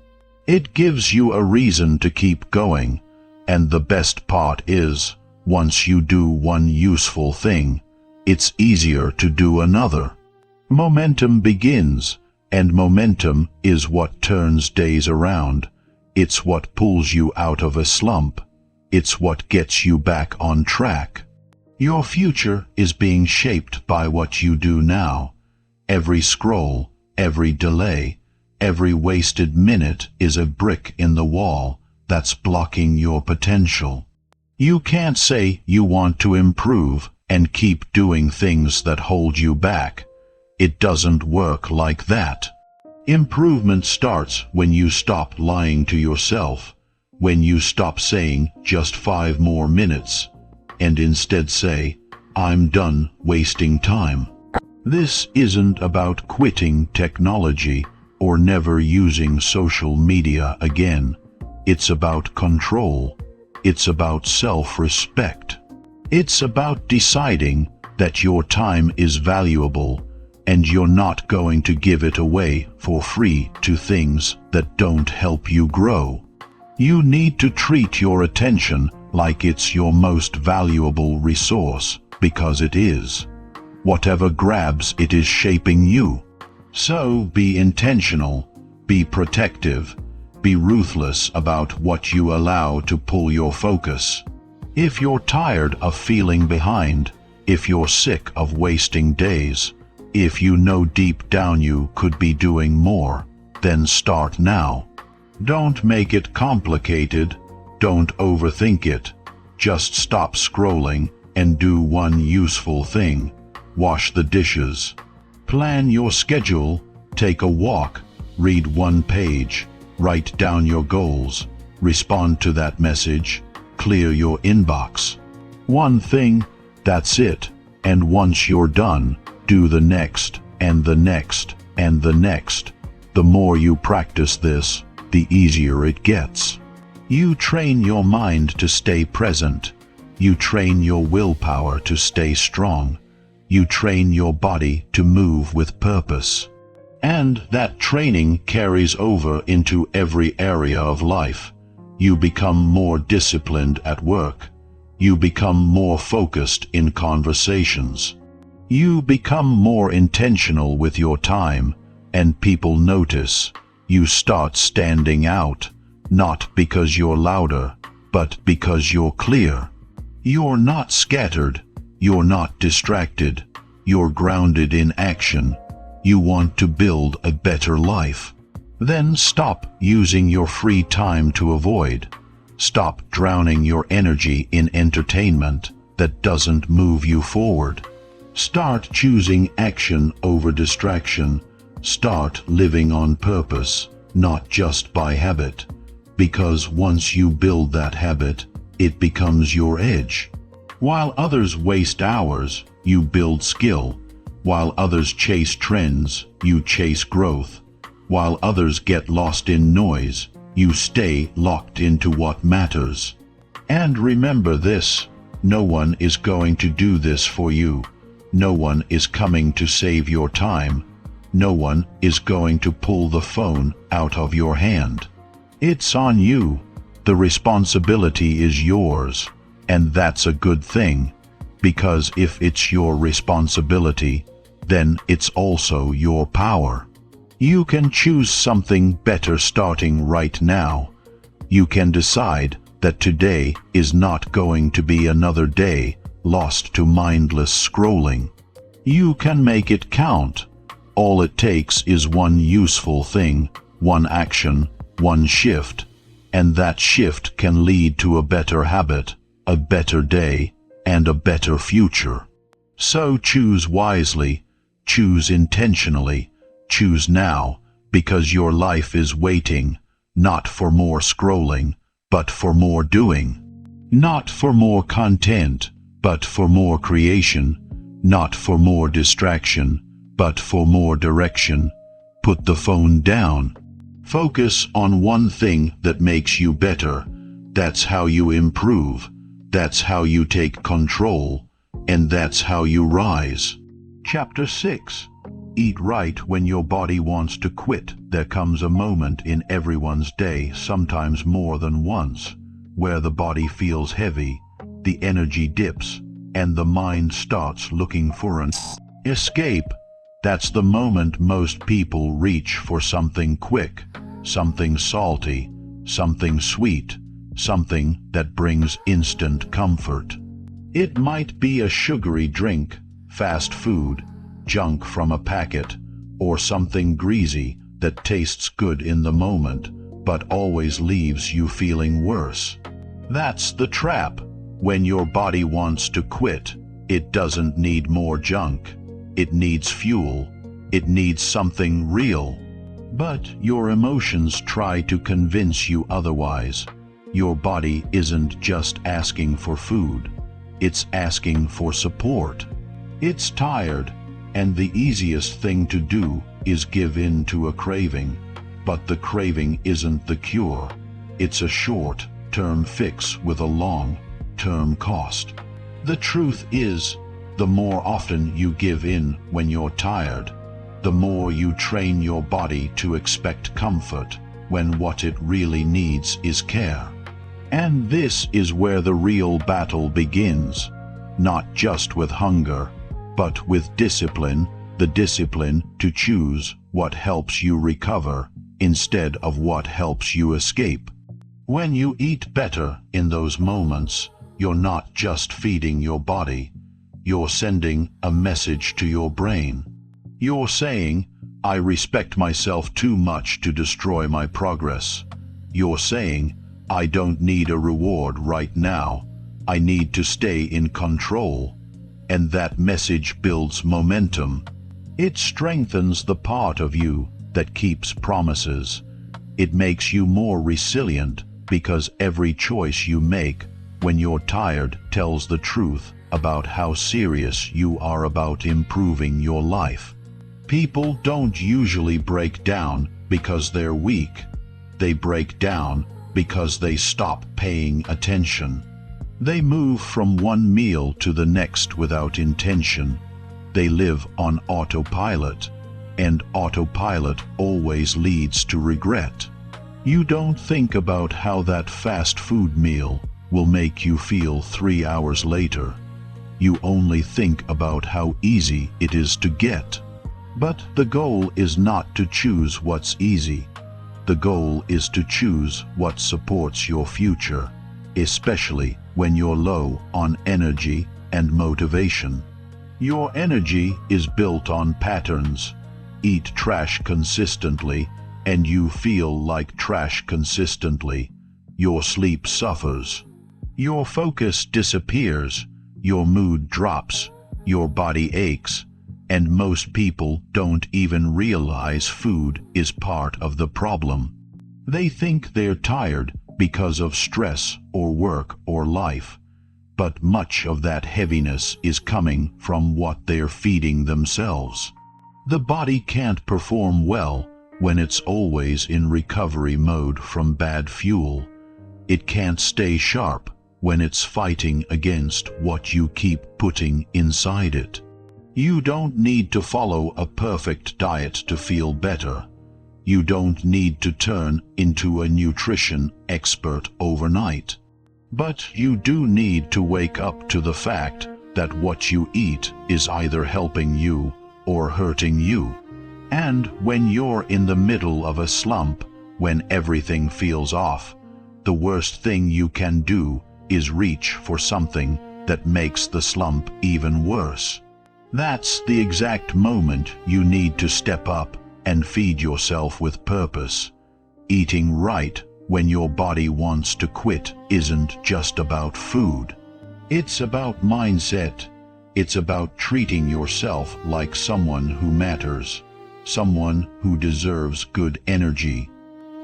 It gives you a reason to keep going. And the best part is, once you do one useful thing, it's easier to do another. Momentum begins. And momentum is what turns days around. It's what pulls you out of a slump. It's what gets you back on track. Your future is being shaped by what you do now. Every scroll, every delay, every wasted minute is a brick in the wall that's blocking your potential. You can't say you want to improve and keep doing things that hold you back. It doesn't work like that. Improvement starts when you stop lying to yourself, when you stop saying just 5 more minutes, and instead say, I'm done wasting time. This isn't about quitting technology or never using social media again. It's about control. It's about self-respect. It's about deciding that your time is valuable and you're not going to give it away for free to things that don't help you grow. You need to treat your attention like it's your most valuable resource, because it is. Whatever grabs it is shaping you. So be intentional, be protective, be ruthless about what you allow to pull your focus. If you're tired of feeling behind, if you're sick of wasting days, if you know deep down you could be doing more, then start now. Don't make it complicated. Don't overthink it. Just stop scrolling and do one useful thing. Wash the dishes. Plan your schedule. Take a walk. Read one page. Write down your goals. Respond to that message. Clear your inbox. One thing, that's it. And once you're done, do the next, and the next, and the next. The more you practice this, the easier it gets. You train your mind to stay present. You train your willpower to stay strong. You train your body to move with purpose. And that training carries over into every area of life. You become more disciplined at work. You become more focused in conversations. You become more intentional with your time, and people notice. You start standing out, not because you're louder, but because you're clear. You're not scattered. You're not distracted. You're grounded in action. You want to build a better life. Then stop using your free time to avoid. Stop drowning your energy in entertainment that doesn't move you forward. Start choosing action over distraction. Start living on purpose, not just by habit. Because once you build that habit, it becomes your edge. While others waste hours, you build skill. While others chase trends, you chase growth. While others get lost in noise, you stay locked into what matters. And remember this, no one is going to do this for you. No one is coming to save your time. No one is going to pull the phone out of your hand. It's on you. The responsibility is yours. And that's a good thing, because if it's your responsibility, then it's also your power. You can choose something better starting right now. You can decide that today is not going to be another day lost to mindless scrolling. You can make it count. All it takes is one useful thing, one action, one shift, and that shift can lead to a better habit, a better day, and a better future. So choose wisely, choose intentionally, choose now, because your life is waiting, not for more scrolling, but for more doing. Not for more content, but for more creation. Not for more distraction, but for more direction. Put the phone down. Focus on one thing that makes you better. That's how you improve. That's how you take control. And that's how you rise. Chapter 6. Eat right when your body wants to quit. There comes a moment in everyone's day, sometimes more than once, where the body feels heavy, the energy dips, and the mind starts looking for an escape. That's the moment most people reach for something quick, something salty, something sweet, something that brings instant comfort. It might be a sugary drink, fast food, junk from a packet, or something greasy that tastes good in the moment, but always leaves you feeling worse. That's the trap. When your body wants to quit, it doesn't need more junk. It needs fuel. It needs something real. But your emotions try to convince you otherwise. Your body isn't just asking for food. It's asking for support. It's tired, and the easiest thing to do is give in to a craving. But the craving isn't the cure. It's a short-term fix with a long-term cost. The truth is, the more often you give in when you're tired, the more you train your body to expect comfort when what it really needs is care. And this is where the real battle begins, not just with hunger, but with discipline, the discipline to choose what helps you recover instead of what helps you escape. When you eat better in those moments, you're not just feeding your body, you're sending a message to your brain. You're saying, I respect myself too much to destroy my progress. You're saying, I don't need a reward right now. I need to stay in control. And that message builds momentum. It strengthens the part of you that keeps promises. It makes you more resilient because every choice you make when you're tired tells the truth about how serious you are about improving your life. People don't usually break down because they're weak. They break down because they stop paying attention. They move from one meal to the next without intention. They live on autopilot, and autopilot always leads to regret. You don't think about how that fast food meal will make you feel 3 hours later. You only think about how easy it is to get. But the goal is not to choose what's easy. The goal is to choose what supports your future, especially when you're low on energy and motivation. Your energy is built on patterns. Eat trash consistently, and you feel like trash consistently. Your sleep suffers. Your focus disappears. Your mood drops. Your body aches. And most people don't even realize food is part of the problem. They think they're tired because of stress or work or life. But much of that heaviness is coming from what they're feeding themselves. The body can't perform well when it's always in recovery mode from bad fuel. It can't stay sharp when it's fighting against what you keep putting inside it. You don't need to follow a perfect diet to feel better. You don't need to turn into a nutrition expert overnight. But you do need to wake up to the fact that what you eat is either helping you or hurting you. And when you're in the middle of a slump, when everything feels off, the worst thing you can do is reach for something that makes the slump even worse. That's the exact moment you need to step up and feed yourself with purpose. Eating right when your body wants to quit isn't just about food. It's about mindset. It's about treating yourself like someone who matters, someone who deserves good energy,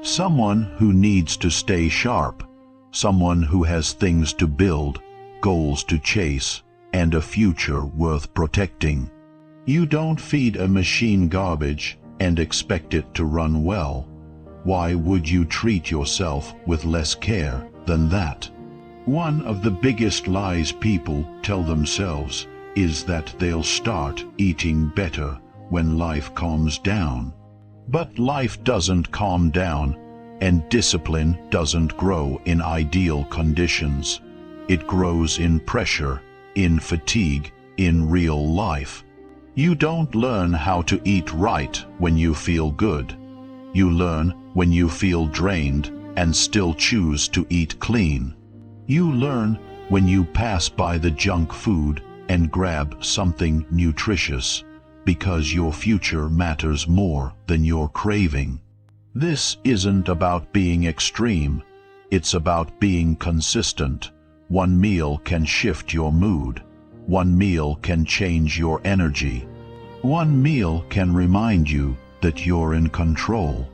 someone who needs to stay sharp, someone who has things to build, goals to chase, and a future worth protecting. You don't feed a machine garbage and expect it to run well. Why would you treat yourself with less care than that? One of the biggest lies people tell themselves is that they'll start eating better when life calms down. But life doesn't calm down, and discipline doesn't grow in ideal conditions. It grows in pressure, in fatigue, in real life. You don't learn how to eat right when you feel good. You learn when you feel drained and still choose to eat clean. You learn when you pass by the junk food and grab something nutritious, because your future matters more than your craving. This isn't about being extreme. It's about being consistent. One meal can shift your mood. One meal can change your energy. One meal can remind you that you're in control.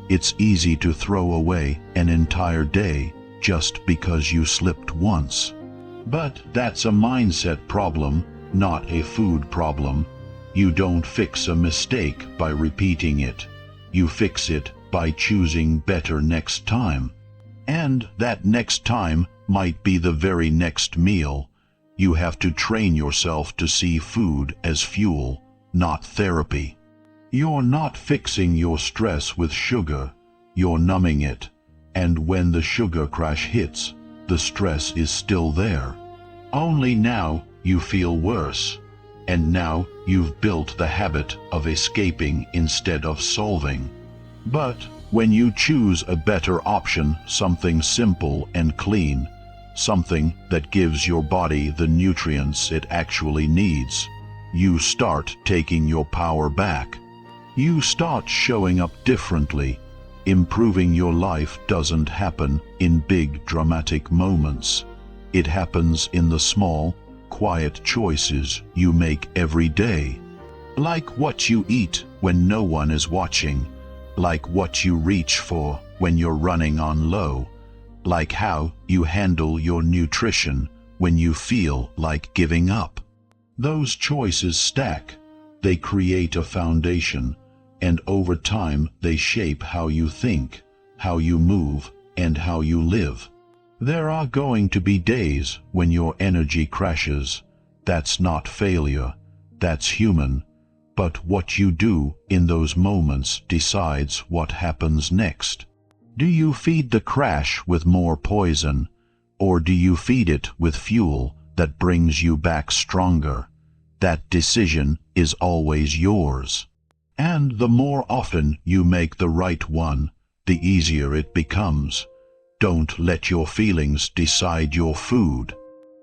It's easy to throw away an entire day just because you slipped once. But that's a mindset problem, not a food problem. You don't fix a mistake by repeating it. You fix it by choosing better next time. And that next time might be the very next meal. You have to train yourself to see food as fuel, not therapy. You're not fixing your stress with sugar. You're numbing it. And when the sugar crash hits, the stress is still there. Only now you feel worse. And now you've built the habit of escaping instead of solving. But when you choose a better option, something simple and clean, something that gives your body the nutrients it actually needs, you start taking your power back. You start showing up differently. Improving your life doesn't happen in big dramatic moments. It happens in the small, quiet choices you make every day. Like what you eat when no one is watching. Like what you reach for when you're running on low. Like how you handle your nutrition when you feel like giving up. Those choices stack. They create a foundation, and over time they shape how you think, how you move, and how you live. There are going to be days when your energy crashes. That's not failure. That's human. But what you do in those moments decides what happens next. Do you feed the crash with more poison, or do you feed it with fuel that brings you back stronger? That decision is always yours. And the more often you make the right one, the easier it becomes. Don't let your feelings decide your food.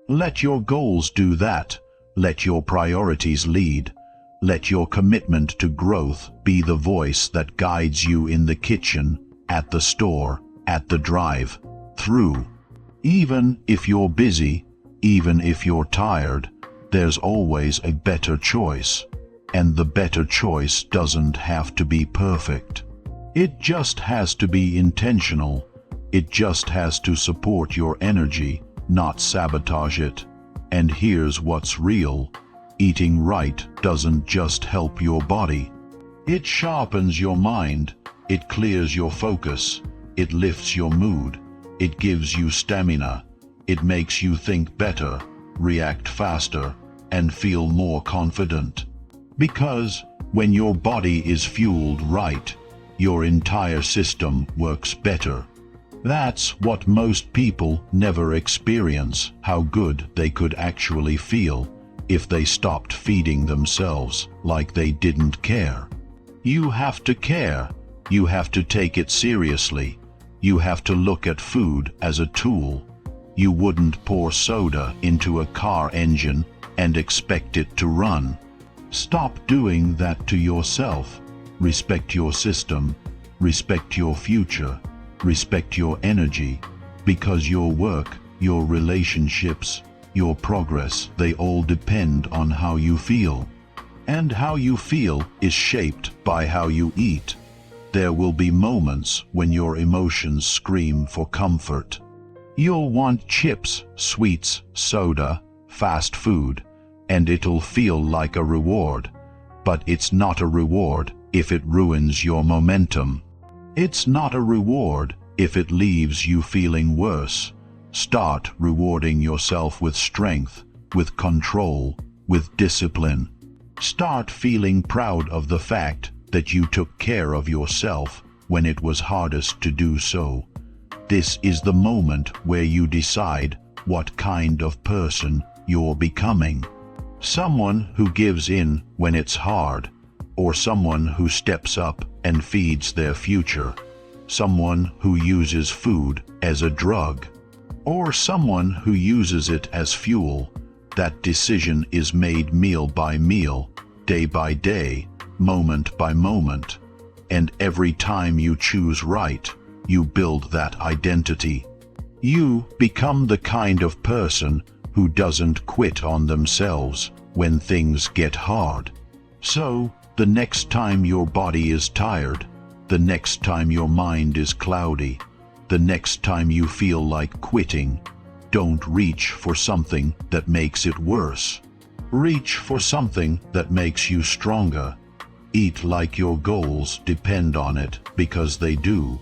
Let your goals do that. Let your priorities lead. Let your commitment to growth be the voice that guides you in the kitchen, at the store, at the drive, through. Even if you're busy, even if you're tired, there's always a better choice. And the better choice doesn't have to be perfect. It just has to be intentional. It just has to support your energy, not sabotage it. And here's what's real. Eating right doesn't just help your body. It sharpens your mind. It clears your focus. It lifts your mood. It gives you stamina. It makes you think better, react faster, and feel more confident. Because when your body is fueled right, your entire system works better. That's what most people never experience, how good they could actually feel if they stopped feeding themselves like they didn't care. You have to care. You have to take it seriously. You have to look at food as a tool. You wouldn't pour soda into a car engine and expect it to run. Stop doing that to yourself. Respect your system. Respect your future. Respect your energy, because your work, your relationships, your progress, they all depend on how you feel. And how you feel is shaped by how you eat. There will be moments when your emotions scream for comfort. You'll want chips, sweets, soda, fast food, and it'll feel like a reward. But it's not a reward if it ruins your momentum. It's not a reward if it leaves you feeling worse. Start rewarding yourself with strength, with control, with discipline. Start feeling proud of the fact that you took care of yourself when it was hardest to do so. This is the moment where you decide what kind of person you're becoming. Someone who gives in when it's hard, or someone who steps up and feeds their future. Someone who uses food as a drug, or someone who uses it as fuel. That decision is made meal by meal, day by day, moment by moment. And every time you choose right, you build that identity. You become the kind of person who doesn't quit on themselves when things get hard. So, the next time your body is tired, the next time your mind is cloudy, the next time you feel like quitting, don't reach for something that makes it worse. Reach for something that makes you stronger. Eat like your goals depend on it, because they do.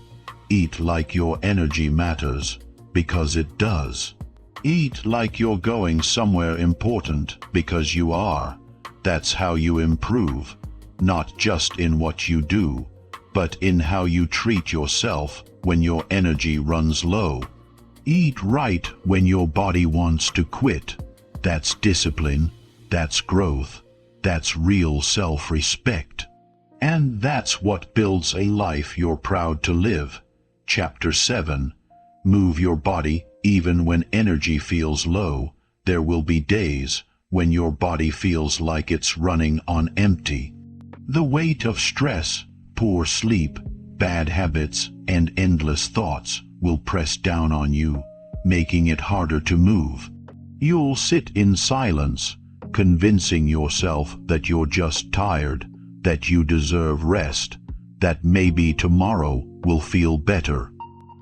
Eat like your energy matters, because it does. Eat like you're going somewhere important, because you are. That's how you improve. Not just in what you do, but in how you treat yourself when your energy runs low. Eat right when your body wants to quit. That's discipline, that's growth, that's real self-respect. And that's what builds a life you're proud to live. Chapter 7. Move your body even when energy feels low. There will be days when your body feels like it's running on empty. The weight of stress, poor sleep, bad habits, and endless thoughts will press down on you, making it harder to move. You'll sit in silence, convincing yourself that you're just tired, that you deserve rest, that maybe tomorrow will feel better.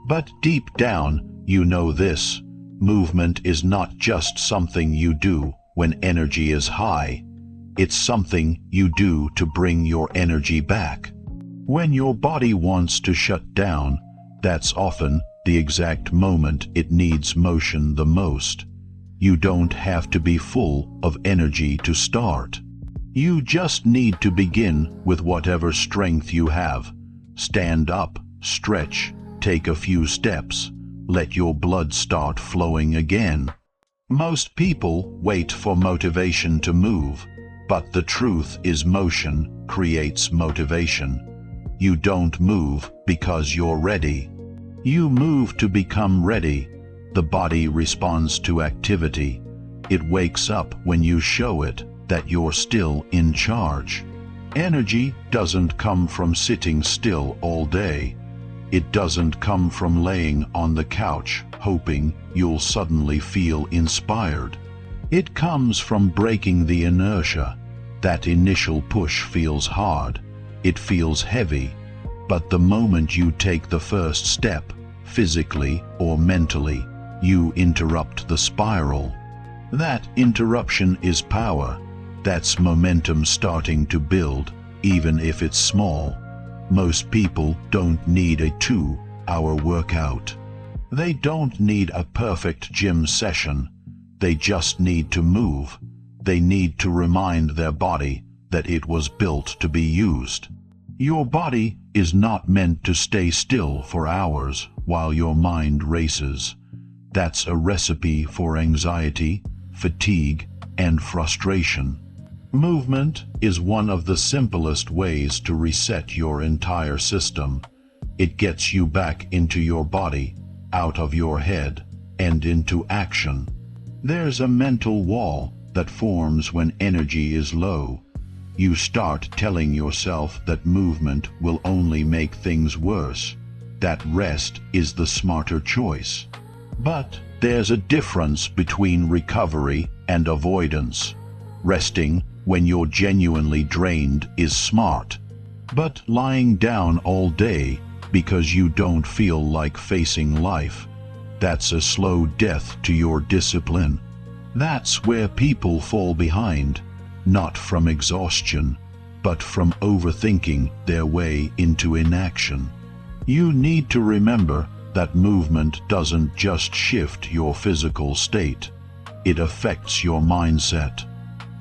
But deep down, you know this: movement is not just something you do when energy is high. It's something you do to bring your energy back. When your body wants to shut down, that's often the exact moment it needs motion the most. You don't have to be full of energy to start. You just need to begin with whatever strength you have. Stand up, stretch, take a few steps, let your blood start flowing again. Most people wait for motivation to move, but the truth is motion creates motivation. You don't move because you're ready. You move to become ready. The body responds to activity. It wakes up when you show it that you're still in charge. Energy doesn't come from sitting still all day. It doesn't come from laying on the couch hoping you'll suddenly feel inspired. It comes from breaking the inertia. That initial push feels hard. It feels heavy. But the moment you take the first step, physically or mentally, you interrupt the spiral. That interruption is power. That's momentum starting to build, even if it's small. Most people don't need a 2-hour workout. They don't need a perfect gym session. They just need to move. They need to remind their body that it was built to be used. Your body is not meant to stay still for hours while your mind races. That's a recipe for anxiety, fatigue, and frustration. Movement is one of the simplest ways to reset your entire system. It gets you back into your body, out of your head, and into action. There's a mental wall that forms when energy is low. You start telling yourself that movement will only make things worse, that rest is the smarter choice. But there's a difference between recovery and avoidance. Resting when you're genuinely drained is smart, but lying down all day because you don't feel like facing life, that's a slow death to your discipline. That's where people fall behind, not from exhaustion, but from overthinking their way into inaction. You need to remember that movement doesn't just shift your physical state. It affects your mindset.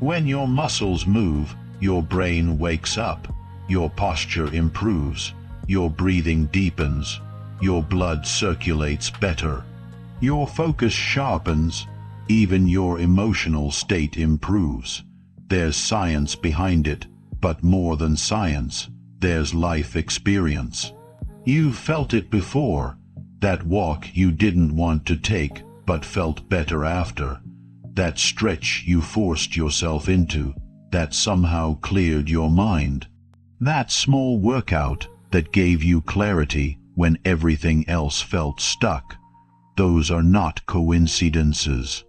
When your muscles move, your brain wakes up, your posture improves, your breathing deepens, your blood circulates better, your focus sharpens, even your emotional state improves. There's science behind it, but more than science, there's life experience. You've felt it before, that walk you didn't want to take but felt better after, that stretch you forced yourself into that somehow cleared your mind, that small workout that gave you clarity when everything else felt stuck. Those are not coincidences.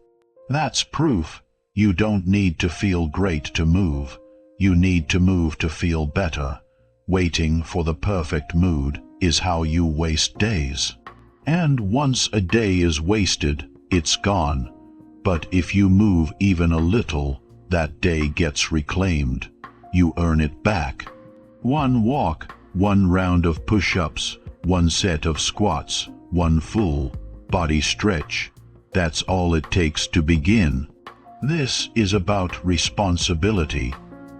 That's proof. You don't need to feel great to move. You need to move to feel better. Waiting for the perfect mood is how you waste days. And once a day is wasted, it's gone. But if you move even a little, that day gets reclaimed. You earn it back. One walk, one round of push-ups, one set of squats, one full body stretch. That's all it takes to begin. This is about responsibility.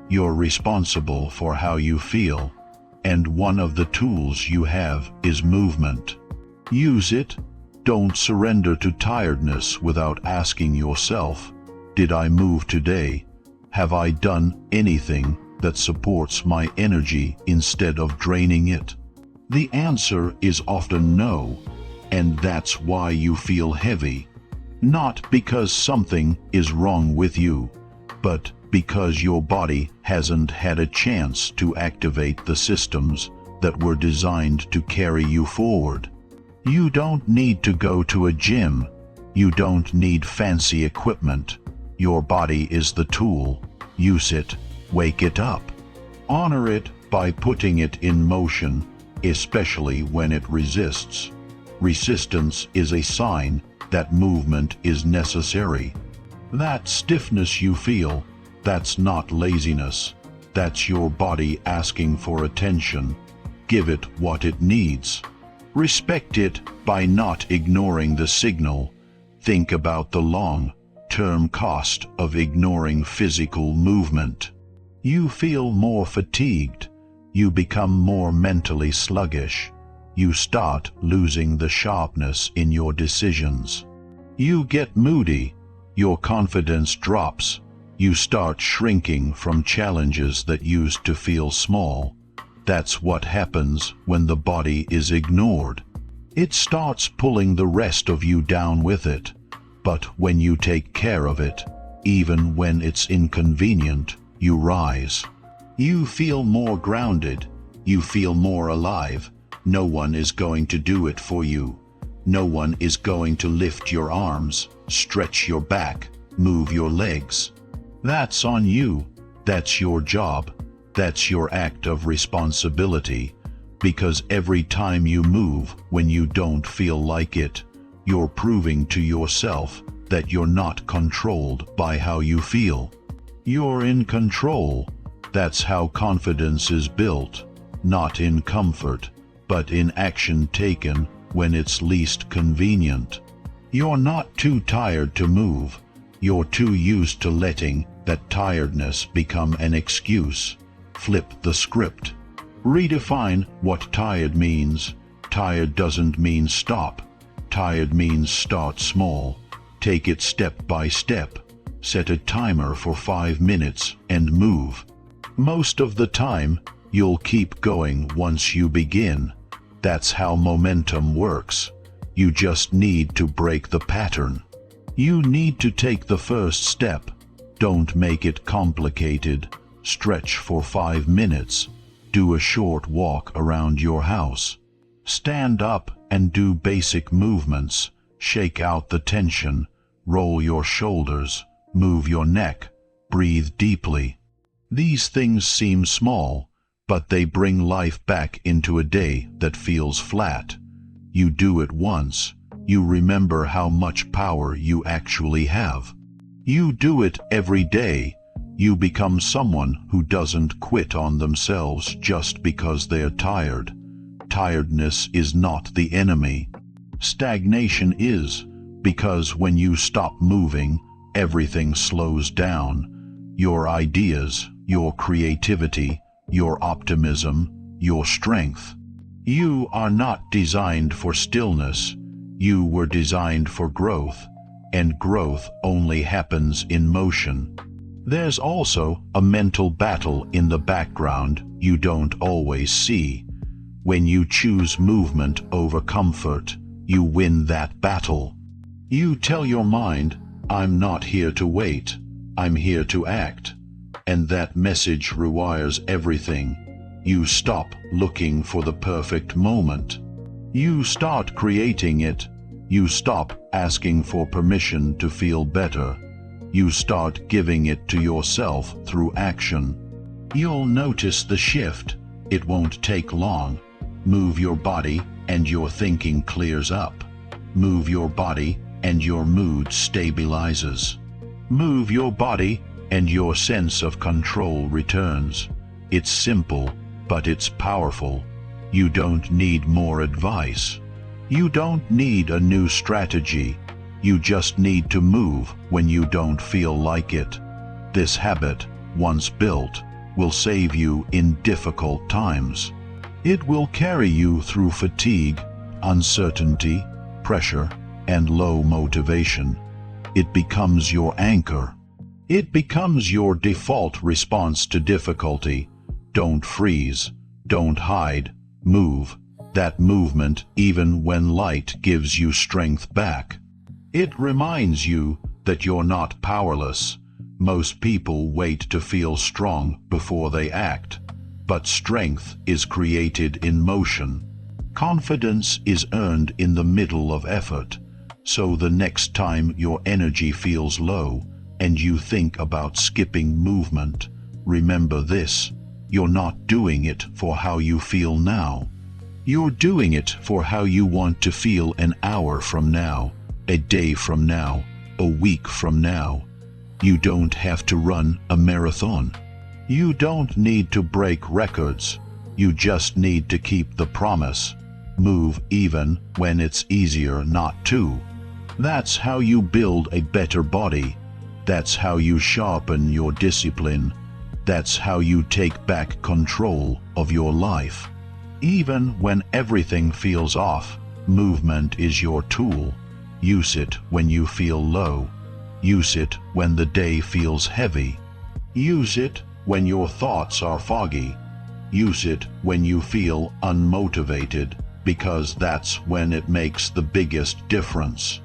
You're responsible for how you feel, and one of the tools you have is movement. Use it. Don't surrender to tiredness without asking yourself, did I move today? Have I done anything that supports my energy instead of draining it? The answer is often no, and that's why you feel heavy. Not because something is wrong with you, but because your body hasn't had a chance to activate the systems that were designed to carry you forward. You don't need to go to a gym. You don't need fancy equipment. Your body is the tool. Use it. Wake it up. Honor it by putting it in motion, especially when it resists. Resistance is a sign that movement is necessary. That stiffness you feel, that's not laziness. That's your body asking for attention. Give it what it needs. Respect it by not ignoring the signal. Think about the long-term cost of ignoring physical movement. You feel more fatigued. You become more mentally sluggish. You start losing the sharpness in your decisions. You get moody. Your confidence drops. You start shrinking from challenges that used to feel small. That's what happens when the body is ignored. It starts pulling the rest of you down with it. But when you take care of it, even when it's inconvenient, you rise. You feel more grounded. You feel more alive. No one is going to do it for you. No one is going to lift your arms, stretch your back, move your legs. That's on you. That's your job. That's your act of responsibility. Because every time you move when you don't feel like it, you're proving to yourself that you're not controlled by how you feel. You're in control. That's how confidence is built, not in comfort, but in action taken when it's least convenient. You're not too tired to move. You're too used to letting that tiredness become an excuse. Flip the script. Redefine what tired means. Tired doesn't mean stop. Tired means start small. Take it step by step. Set a timer for 5 minutes and move. Most of the time, you'll keep going once you begin. That's how momentum works. You just need to break the pattern. You need to take the first step. Don't make it complicated. Stretch for 5 minutes. Do a short walk around your house. Stand up and do basic movements. Shake out the tension. Roll your shoulders. Move your neck. Breathe deeply. These things seem small, but they bring life back into a day that feels flat. You do it once. You remember how much power you actually have. You do it every day. You become someone who doesn't quit on themselves just because they're tired. Tiredness is not the enemy. Stagnation is, because when you stop moving, everything slows down. Your ideas, your creativity, your optimism, your strength. You are not designed for stillness. You were designed for growth, and growth only happens in motion. There's also a mental battle in the background you don't always see. When you choose movement over comfort, you win that battle. You tell your mind, I'm not here to wait, I'm here to act. And that message rewires everything. You stop looking for the perfect moment. You start creating it. You stop asking for permission to feel better. You start giving it to yourself through action. You'll notice the shift. It won't take long. Move your body and your thinking clears up. Move your body and your mood stabilizes. Move your body and your sense of control returns. It's simple, but it's powerful. You don't need more advice. You don't need a new strategy. You just need to move when you don't feel like it. This habit, once built, will save you in difficult times. It will carry you through fatigue, uncertainty, pressure, and low motivation. It becomes your anchor. It becomes your default response to difficulty. Don't freeze. Don't hide. Move. That movement, even when light gives you strength back. It reminds you that you're not powerless. Most people wait to feel strong before they act. But strength is created in motion. Confidence is earned in the middle of effort. So the next time your energy feels low and you think about skipping movement, remember this: you're not doing it for how you feel now. You're doing it for how you want to feel an hour from now, a day from now, a week from now. You don't have to run a marathon. You don't need to break records. You just need to keep the promise. Move even when it's easier not to. That's how you build a better body. That's how you sharpen your discipline. That's how you take back control of your life. Even when everything feels off, movement is your tool. Use it when you feel low. Use it when the day feels heavy. Use it when your thoughts are foggy. Use it when you feel unmotivated. because that's when it makes the biggest difference.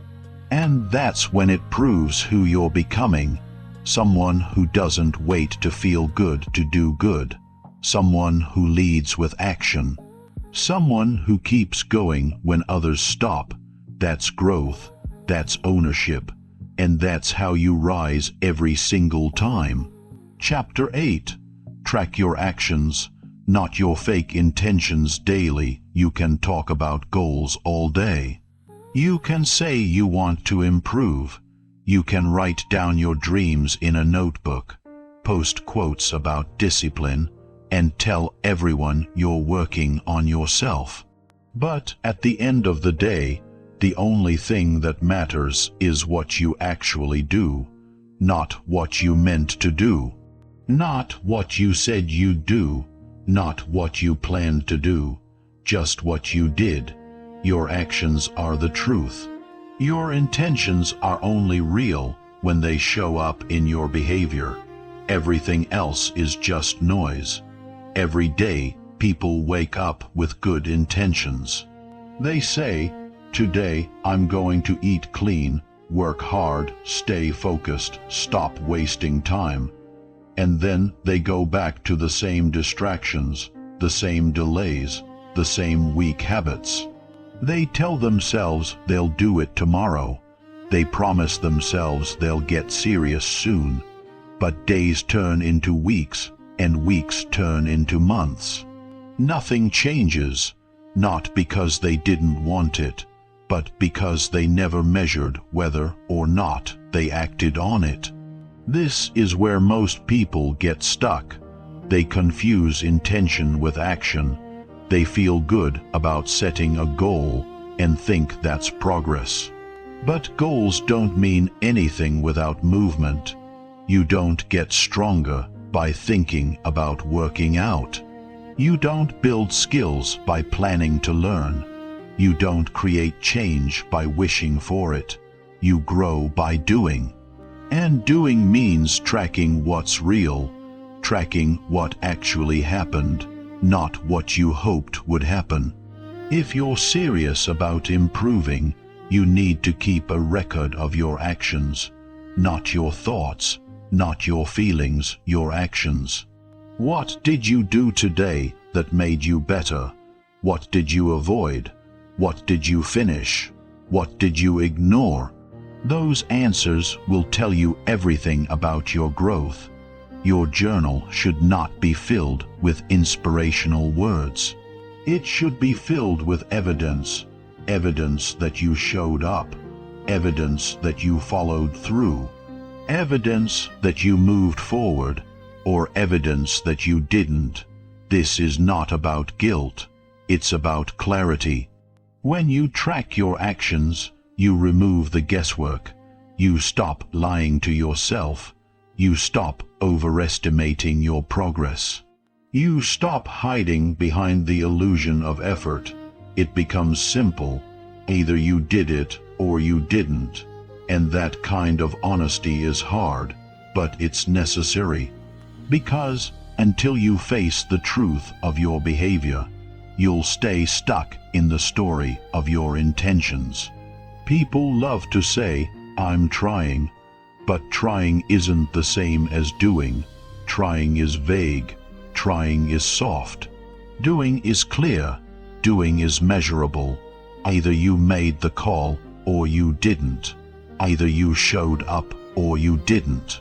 And that's when it proves who you're becoming. Someone who doesn't wait to feel good to do good. Someone who leads with action. Someone who keeps going when others stop. That's growth. That's ownership. And that's how you rise every single time. Chapter 8. Track your actions, not your fake intentions daily. You can talk about goals all day. You can say you want to improve. You can write down your dreams in a notebook, post quotes about discipline, and tell everyone you're working on yourself. But at the end of the day, the only thing that matters is what you actually do, not what you meant to do, not what you said you'd do, not what you planned to do, just what you did. Your actions are the truth. Your intentions are only real when they show up in your behavior. Everything else is just noise. Every day, people wake up with good intentions. They say, "Today, I'm going to eat clean, work hard, stay focused, stop wasting time." And then they go back to the same distractions, the same delays, the same weak habits. They tell themselves they'll do it tomorrow. They promise themselves they'll get serious soon. But days turn into weeks, and weeks turn into months. Nothing changes, not because they didn't want it, but because they never measured whether or not they acted on it. This is where most people get stuck. They confuse intention with action. They feel good about setting a goal and think that's progress. But goals don't mean anything without movement. You don't get stronger by thinking about working out. You don't build skills by planning to learn. You don't create change by wishing for it. You grow by doing. And doing means tracking what's real, tracking what actually happened, not what you hoped would happen. If you're serious about improving, you need to keep a record of your actions, not your thoughts, not your feelings, your actions. What did you do today that made you better? What did you avoid? What did you finish? What did you ignore? Those answers will tell you everything about your growth. Your journal should not be filled with inspirational words. It should be filled with evidence, evidence that you showed up, evidence that you followed through, evidence that you moved forward, or evidence that you didn't. This is not about guilt, it's about clarity. When you track your actions, you remove the guesswork. You stop lying to yourself. You stop overestimating your progress. You stop hiding behind the illusion of effort. It becomes simple. Either you did it or you didn't. And that kind of honesty is hard, but it's necessary. Because until you face the truth of your behavior, you'll stay stuck in the story of your intentions. People love to say, "I'm trying," but trying isn't the same as doing. Trying is vague. Trying is soft. Doing is clear. Doing is measurable. Either you made the call or you didn't. Either you showed up or you didn't.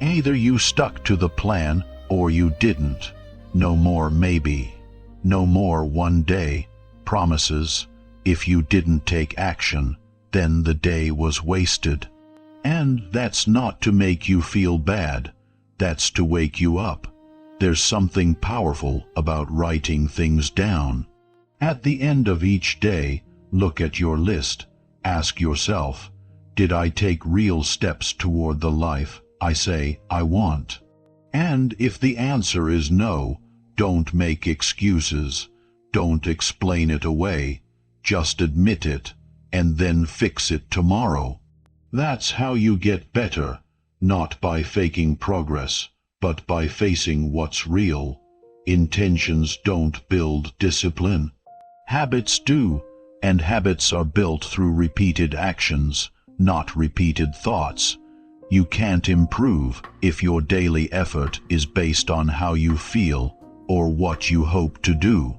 Either you stuck to the plan or you didn't. No more maybe. No more one day promises. If you didn't take action, then the day was wasted. And that's not to make you feel bad. That's to wake you up. There's something powerful about writing things down. At the end of each day, look at your list. Ask yourself, did I take real steps toward the life I say I want? And if the answer is no, don't make excuses. Don't explain it away. Just admit it, and then fix it tomorrow. That's how you get better, not by faking progress, but by facing what's real. Intentions don't build discipline. Habits do, and habits are built through repeated actions, not repeated thoughts. You can't improve if your daily effort is based on how you feel or what you hope to do.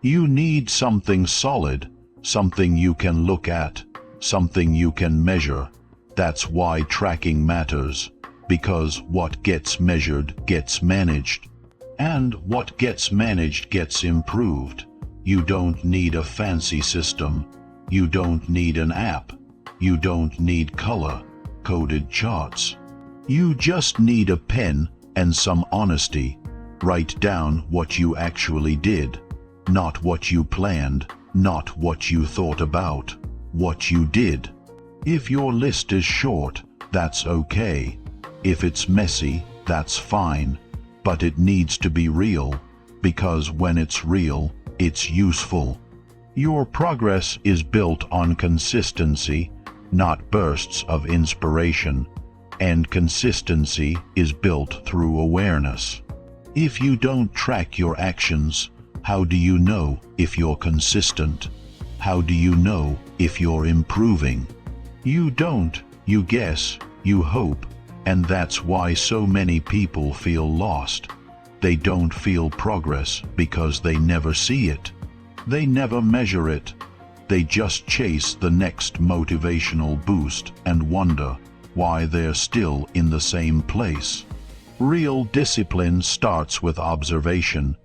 You need something solid, something you can look at, something you can measure. That's why tracking matters, because what gets measured gets managed. And what gets managed gets improved. You don't need a fancy system. You don't need an app. You don't need color-coded charts. You just need a pen and some honesty. Write down what you actually did, not what you planned, not what you thought about, what you did. If your list is short, that's okay. If it's messy, that's fine. But it needs to be real, because when it's real, it's useful. Your progress is built on consistency, not bursts of inspiration, and consistency is built through awareness. If you don't track your actions, how do you know if you're consistent? How do you know if you're improving? You don't, you guess, you hope, and that's why so many people feel lost. They don't feel progress because they never see it. They never measure it. They just chase the next motivational boost and wonder why they're still in the same place. Real discipline starts with observation.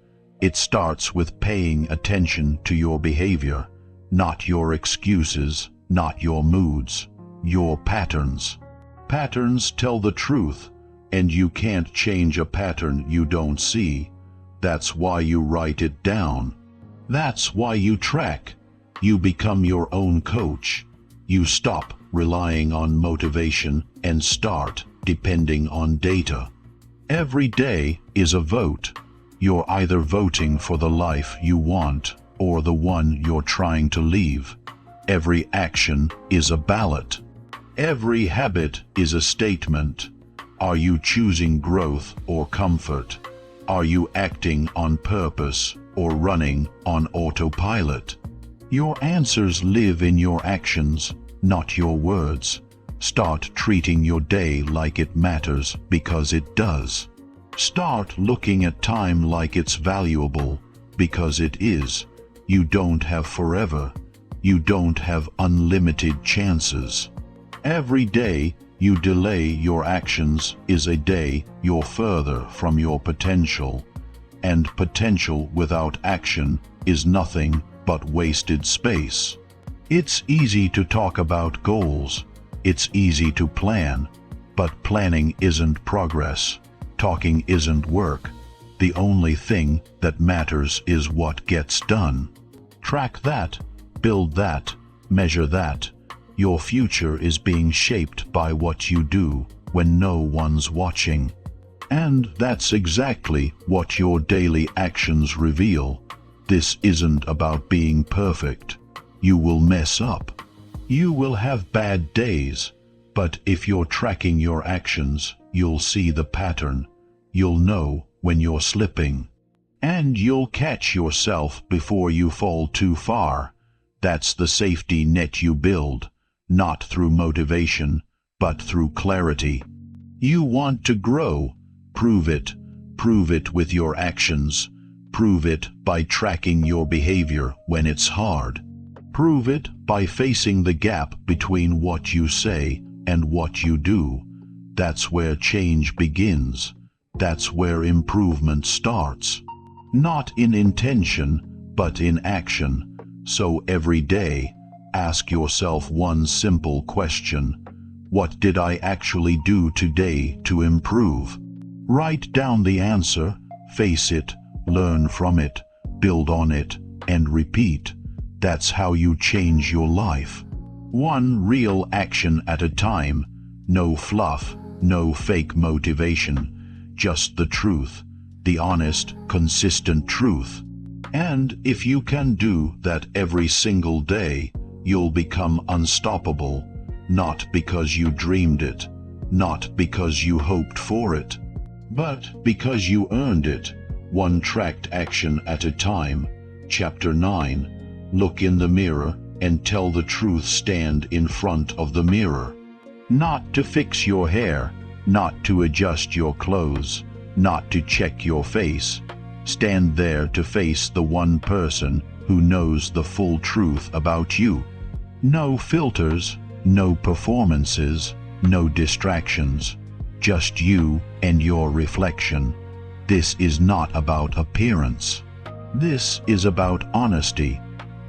It starts with paying attention to your behavior, not your excuses, not your moods, your patterns. Patterns tell the truth, and you can't change a pattern you don't see. That's why you write it down. That's why you track. You become your own coach. You stop relying on motivation and start depending on data. Every day is a vote. You're either voting for the life you want or the one you're trying to leave. Every action is a ballot. Every habit is a statement. Are you choosing growth or comfort? Are you acting on purpose or running on autopilot? Your answers live in your actions, not your words. Start treating your day like it matters because it does. Start looking at time like it's valuable because it is. You don't have forever. You don't have unlimited chances. Every day you delay your actions is a day you're further from your potential. And potential without action is nothing but wasted space. It's easy to talk about goals. It's easy to plan. But planning isn't progress. Talking isn't work. The only thing that matters is what gets done. Track that, build that, measure that. Your future is being shaped by what you do when no one's watching. And that's exactly what your daily actions reveal. This isn't about being perfect. You will mess up. You will have bad days. But if you're tracking your actions, you'll see the pattern. You'll know when you're slipping. And you'll catch yourself before you fall too far. That's the safety net you build. Not through motivation, but through clarity. You want to grow. Prove it. Prove it with your actions. Prove it by tracking your behavior when it's hard. Prove it by facing the gap between what you say and what you do. That's where change begins. That's where improvement starts. Not in intention, but in action. So every day, ask yourself one simple question. What did I actually do today to improve? Write down the answer, face it, learn from it, build on it, and repeat. That's how you change your life. One real action at a time. No fluff, no fake motivation. Just the truth. The honest, consistent truth. And if you can do that every single day, you'll become unstoppable. Not because you dreamed it, not because you hoped for it, but because you earned it. One tracked action at a time. Chapter 9. Look in the mirror and tell the truth. Stand in front of the mirror. Not to fix your hair, not to adjust your clothes, not to check your face. Stand there to face the one person who knows the full truth about you. No filters, no performances, no distractions. Just you and your reflection. This is not about appearance. This is about honesty.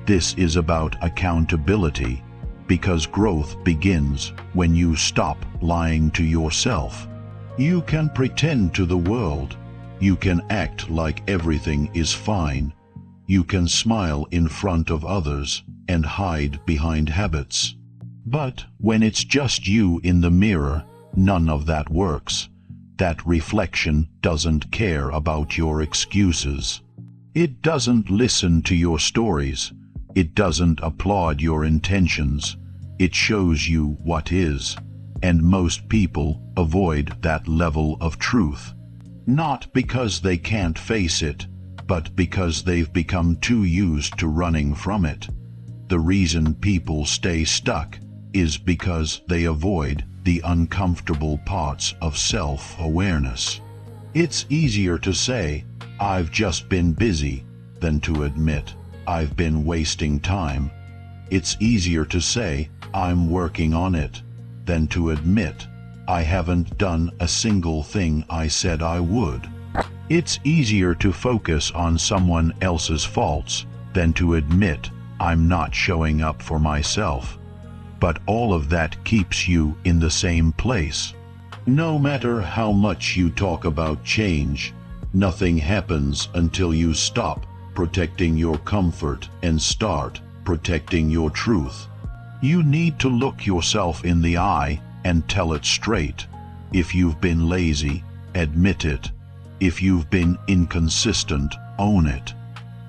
This is about accountability, because growth begins when you stop lying to yourself. You can pretend to the world. You can act like everything is fine. You can smile in front of others and hide behind habits. But when it's just you in the mirror, none of that works. That reflection doesn't care about your excuses. It doesn't listen to your stories. It doesn't applaud your intentions. It shows you what is. And most people avoid that level of truth. Not because they can't face it, but because they've become too used to running from it. The reason people stay stuck is because they avoid the uncomfortable parts of self-awareness. It's easier to say, "I've just been busy," than to admit, "I've been wasting time." It's easier to say, "I'm working on it," than to admit, "I haven't done a single thing I said I would." It's easier to focus on someone else's faults than to admit, "I'm not showing up for myself." But all of that keeps you in the same place. No matter how much you talk about change, nothing happens until you stop protecting your comfort and start protecting your truth. You need to look yourself in the eye and tell it straight. If you've been lazy, admit it. If you've been inconsistent, own it.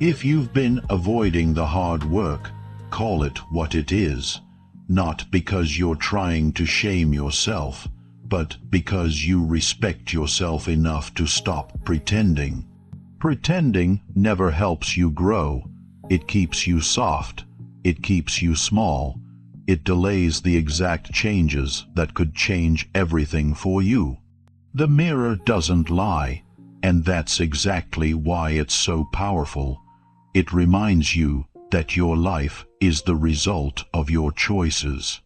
If you've been avoiding the hard work, call it what it is. Not because you're trying to shame yourself, but because you respect yourself enough to stop pretending. Pretending never helps you grow. It keeps you soft. It keeps you small. It delays the exact changes that could change everything for you. The mirror doesn't lie, and that's exactly why it's so powerful. It reminds you that your life is the result of your choices.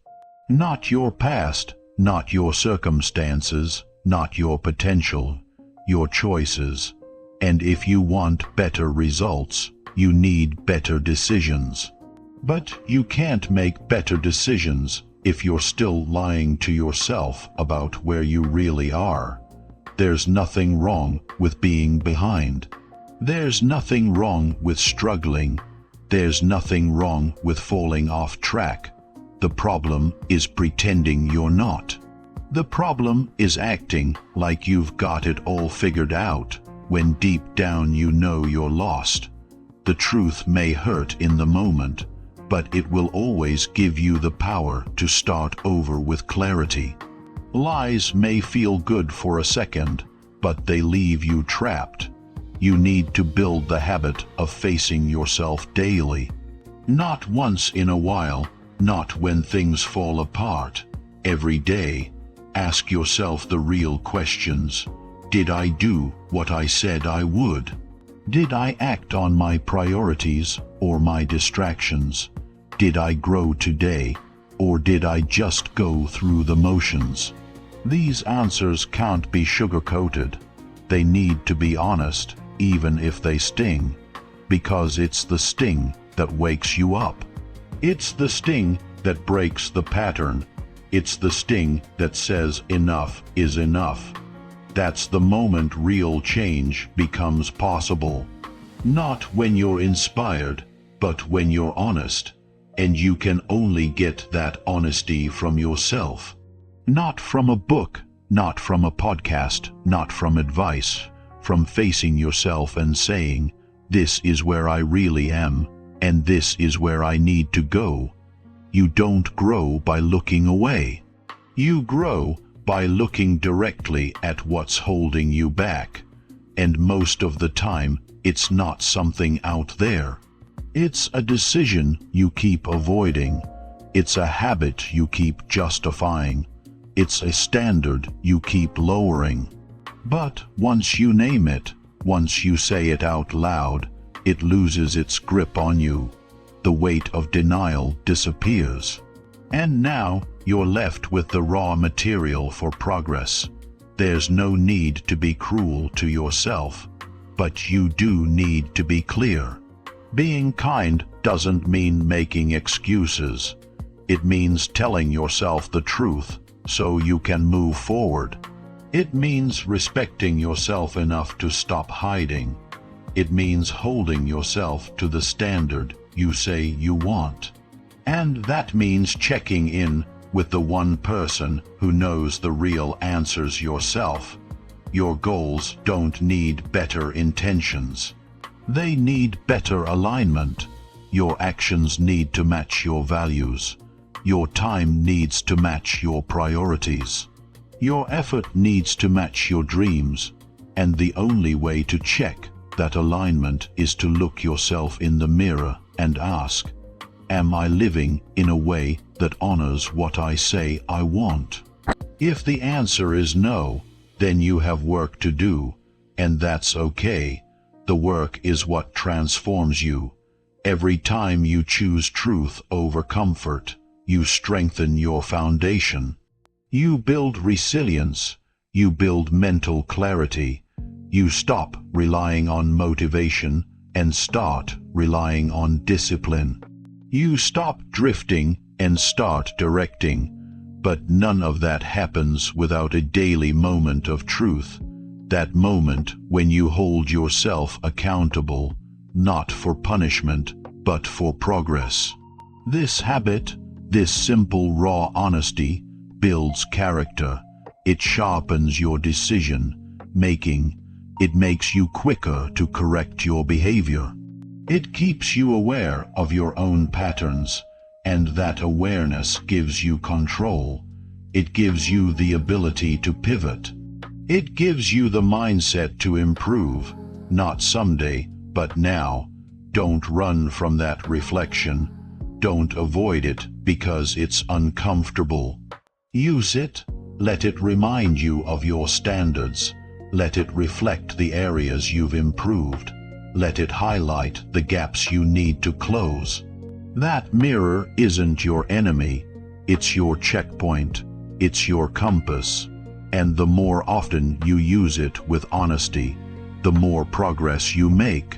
Not your past, not your circumstances, not your potential, your choices. And if you want better results, you need better decisions. But you can't make better decisions if you're still lying to yourself about where you really are. There's nothing wrong with being behind. There's nothing wrong with struggling. There's nothing wrong with falling off track. The problem is pretending you're not. The problem is acting like you've got it all figured out, when deep down you know you're lost. The truth may hurt in the moment, but it will always give you the power to start over with clarity. Lies may feel good for a second, but they leave you trapped. You need to build the habit of facing yourself daily. Not once in a while, not when things fall apart. Every day, ask yourself the real questions. Did I do what I said I would? Did I act on my priorities or my distractions? Did I grow today, or did I just go through the motions? These answers can't be sugar-coated. They need to be honest, even if they sting, because it's the sting that wakes you up. It's the sting that breaks the pattern. It's the sting that says enough is enough. That's the moment real change becomes possible. Not when you're inspired, but when you're honest. And you can only get that honesty from yourself. Not from a book, not from a podcast, not from advice. From facing yourself and saying, "This is where I really am, and this is where I need to go." You don't grow by looking away. You grow by looking directly at what's holding you back. And most of the time, it's not something out there. It's a decision you keep avoiding. It's a habit you keep justifying. It's a standard you keep lowering. But once you name it, once you say it out loud, it loses its grip on you. The weight of denial disappears. And now you're left with the raw material for progress. There's no need to be cruel to yourself, but you do need to be clear. Being kind doesn't mean making excuses. It means telling yourself the truth so you can move forward. It means respecting yourself enough to stop hiding. It means holding yourself to the standard you say you want. And that means checking in with the one person who knows the real answers: yourself. Your goals don't need better intentions. They need better alignment. Your actions need to match your values. Your time needs to match your priorities. Your effort needs to match your dreams. And the only way to check that alignment is to look yourself in the mirror and ask, am I living in a way that honors what I say I want? If the answer is no, then you have work to do, and that's okay. The work is what transforms you. Every time you choose truth over comfort, you strengthen your foundation. You build resilience. You build mental clarity. You stop relying on motivation and start relying on discipline. You stop drifting and start directing. But none of that happens without a daily moment of truth. That moment when you hold yourself accountable, not for punishment, but for progress. This habit, this simple raw honesty, builds character. It sharpens your decision making. It makes you quicker to correct your behavior. It keeps you aware of your own patterns, and that awareness gives you control. It gives you the ability to pivot. It gives you the mindset to improve, not someday, but now. Don't run from that reflection. Don't avoid it because it's uncomfortable. Use it. Let it remind you of your standards. Let it reflect the areas you've improved. Let it highlight the gaps you need to close. That mirror isn't your enemy. It's your checkpoint. It's your compass. And the more often you use it with honesty, the more progress you make.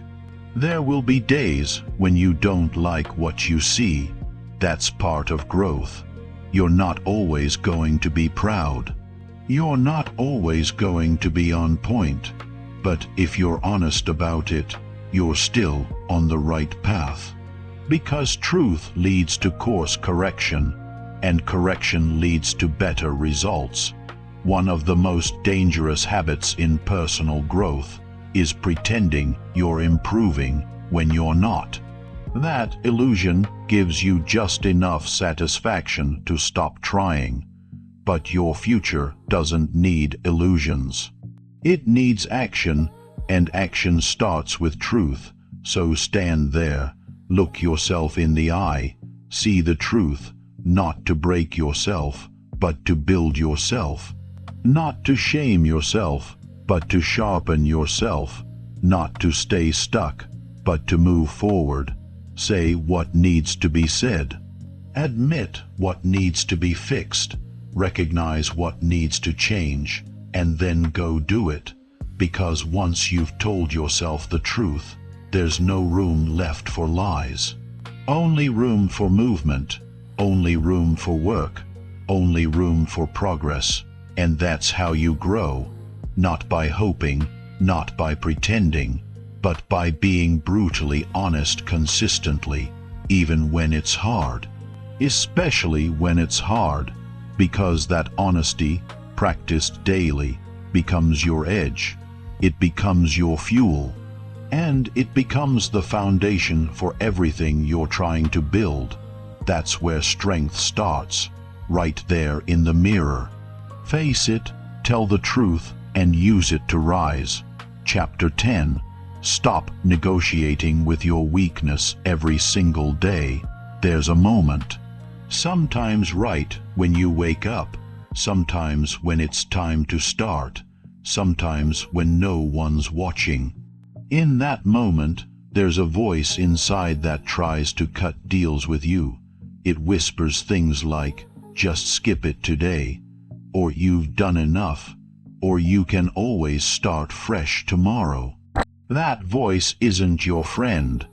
There will be days when you don't like what you see. That's part of growth. You're not always going to be proud. You're not always going to be on point. But if you're honest about it, you're still on the right path. Because truth leads to course correction, and correction leads to better results. One of the most dangerous habits in personal growth is pretending you're improving when you're not. That illusion gives you just enough satisfaction to stop trying. But your future doesn't need illusions. It needs action, and action starts with truth. So stand there, look yourself in the eye, see the truth, not to break yourself, but to build yourself. Not to shame yourself, but to sharpen yourself. Not to stay stuck, but to move forward. Say what needs to be said. Admit what needs to be fixed. Recognize what needs to change, and then go do it. Because once you've told yourself the truth, there's no room left for lies. Only room for movement, only room for work, only room for progress. And that's how you grow, not by hoping, not by pretending, but by being brutally honest consistently, even when it's hard. Especially when it's hard, because that honesty, practiced daily, becomes your edge. It becomes your fuel, and it becomes the foundation for everything you're trying to build. That's where strength starts, right there in the mirror. Face it, tell the truth, and use it to rise. Chapter 10. Stop negotiating with your weakness every single day. There's a moment, sometimes right when you wake up, sometimes when it's time to start, sometimes when no one's watching. In that moment, there's a voice inside that tries to cut deals with you. It whispers things like, just skip it today, or you've done enough, or you can always start fresh tomorrow. That voice isn't your friend.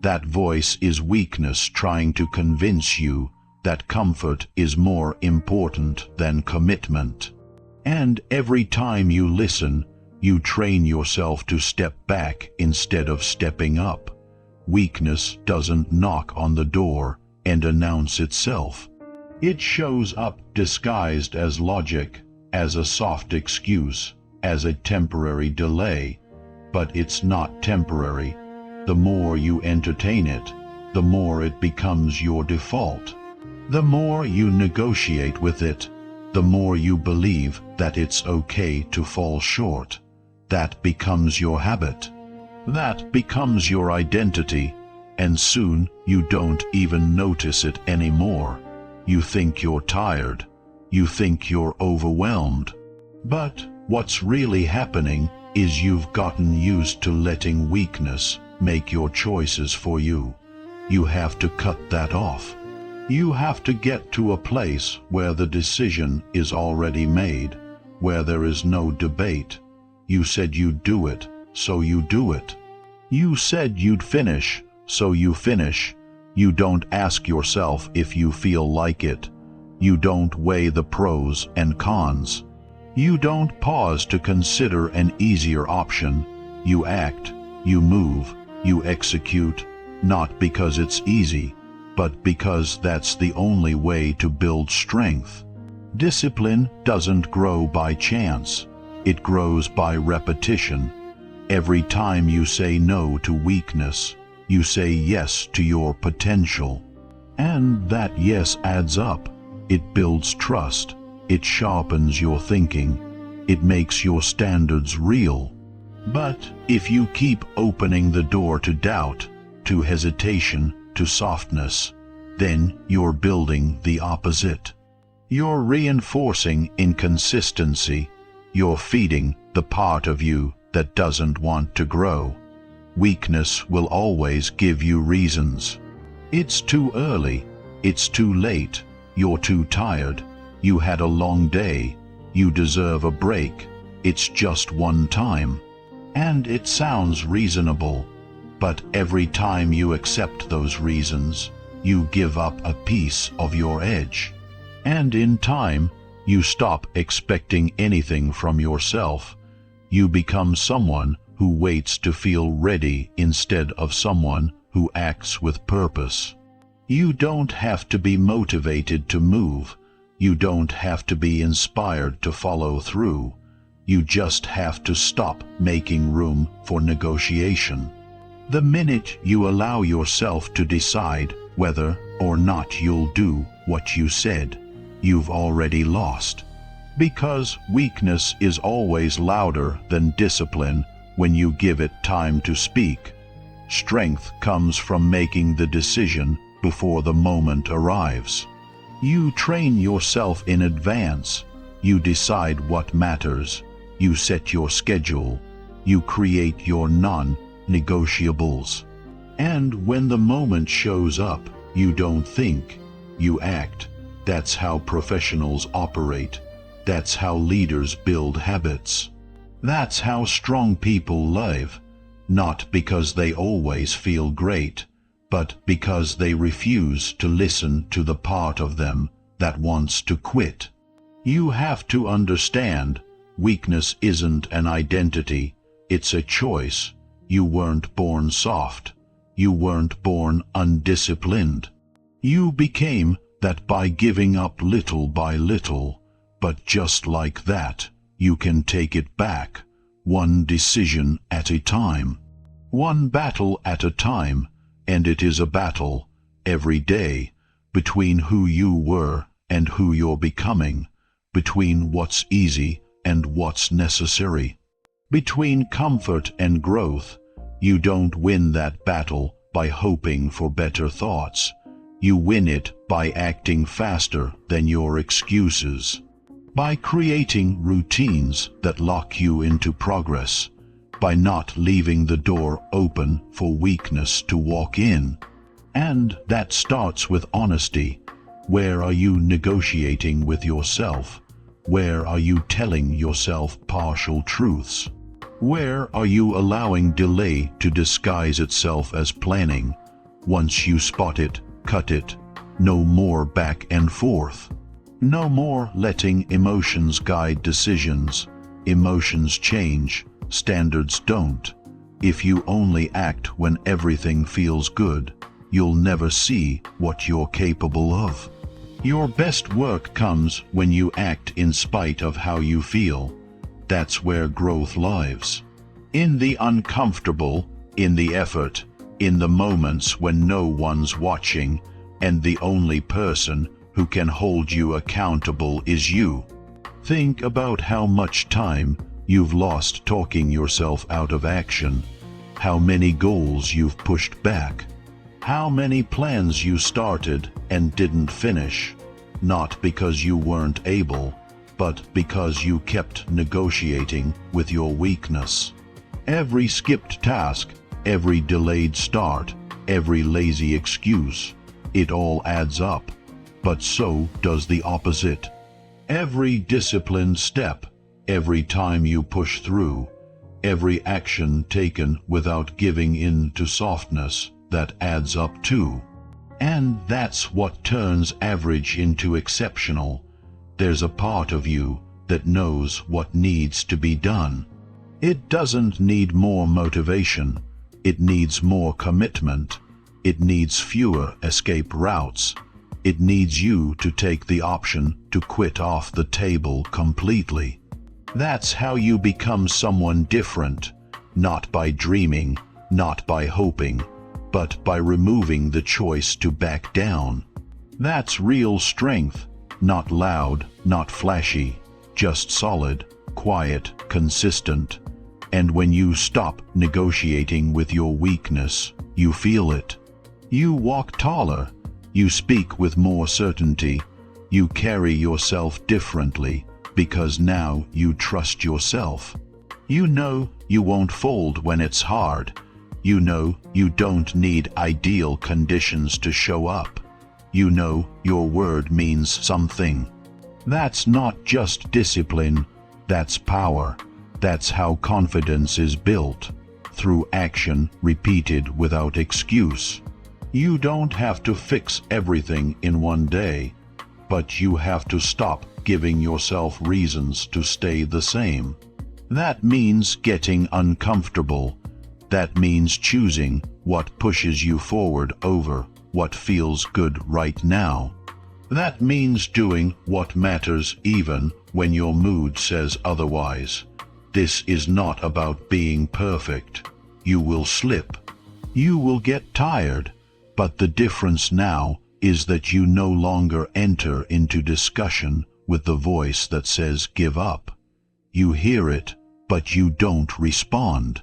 That voice is weakness trying to convince you that comfort is more important than commitment. And every time you listen, you train yourself to step back instead of stepping up. Weakness doesn't knock on the door and announce itself. It shows up disguised as logic, as a soft excuse, as a temporary delay. But it's not temporary. The more you entertain it, the more it becomes your default. The more you negotiate with it, the more you believe that it's okay to fall short. That becomes your habit. That becomes your identity, and soon you don't even notice it anymore. You think you're tired. You think you're overwhelmed. But what's really happening is you've gotten used to letting weakness make your choices for you. You have to cut that off. You have to get to a place where the decision is already made, where there is no debate. You said you'd do it, so you do it. You said you'd finish, so you finish. You don't ask yourself if you feel like it. You don't weigh the pros and cons. You don't pause to consider an easier option. You act, you move, you execute, not because it's easy, but because that's the only way to build strength. Discipline doesn't grow by chance. It grows by repetition. Every time you say no to weakness, you say yes to your potential. And that yes adds up. It builds trust. It sharpens your thinking. It makes your standards real. But if you keep opening the door to doubt, to hesitation, to softness, then you're building the opposite. You're reinforcing inconsistency. You're feeding the part of you that doesn't want to grow. Weakness will always give you reasons. It's too early. It's too late. You're too tired. You had a long day. You deserve a break. It's just one time. And it sounds reasonable. But every time you accept those reasons, you give up a piece of your edge. And in time, you stop expecting anything from yourself. You become someone who waits to feel ready instead of someone who acts with purpose. You don't have to be motivated to move. You don't have to be inspired to follow through. You just have to stop making room for negotiation. The minute you allow yourself to decide whether or not you'll do what you said, you've already lost. Because weakness is always louder than discipline when you give it time to speak. Strength comes from making the decision before the moment arrives. You train yourself in advance. You decide what matters. You set your schedule. You create your non-negotiables. And when the moment shows up, you don't think, you act. That's how professionals operate. That's how leaders build habits. That's how strong people live, not because they always feel great, but because they refuse to listen to the part of them that wants to quit. You have to understand, weakness isn't an identity, it's a choice. You weren't born soft. You weren't born undisciplined. You became that by giving up little by little, but just like that, you can take it back, one decision at a time, one battle at a time. And it is a battle, every day, between who you were and who you're becoming, between what's easy and what's necessary, between comfort and growth, You don't win that battle by hoping for better thoughts. You win it by acting faster than your excuses, by creating routines that lock you into progress, by not leaving the door open for weakness to walk in. And that starts with honesty. Where are you negotiating with yourself? Where are you telling yourself partial truths? Where are you allowing delay to disguise itself as planning? Once you spot it, cut it. No more back and forth. No more letting emotions guide decisions. Emotions change, standards don't. If you only act when everything feels good, you'll never see what you're capable of. Your best work comes when you act in spite of how you feel. That's where growth lives. In the uncomfortable, in the effort, in the moments when no one's watching, and the only person who can hold you accountable is you. Think about how much time you've lost talking yourself out of action, how many goals you've pushed back, how many plans you started and didn't finish, not because you weren't able, but because you kept negotiating with your weakness. Every skipped task, every delayed start, every lazy excuse, it all adds up, but so does the opposite. Every disciplined step, every time you push through, every action taken without giving in to softness, that adds up too. And that's what turns average into exceptional. There's a part of you that knows what needs to be done. It doesn't need more motivation. It needs more commitment. It needs fewer escape routes. It needs you to take the option to quit off the table completely. That's how you become someone different, not by dreaming, not by hoping, but by removing the choice to back down. That's real strength, not loud, not flashy, just solid, quiet, consistent. And when you stop negotiating with your weakness, you feel it. You walk taller, you speak with more certainty, you carry yourself differently, because now you trust yourself. You know you won't fold when it's hard. You know you don't need ideal conditions to show up. You know your word means something. That's not just discipline, that's power. That's how confidence is built, through action repeated without excuse. You don't have to fix everything in one day, but you have to stop giving yourself reasons to stay the same. That means getting uncomfortable. That means choosing what pushes you forward over what feels good right now. That means doing what matters even when your mood says otherwise. This is not about being perfect. You will slip. You will get tired. But the difference now is that you no longer enter into discussion with the voice that says give up. You hear it, but you don't respond.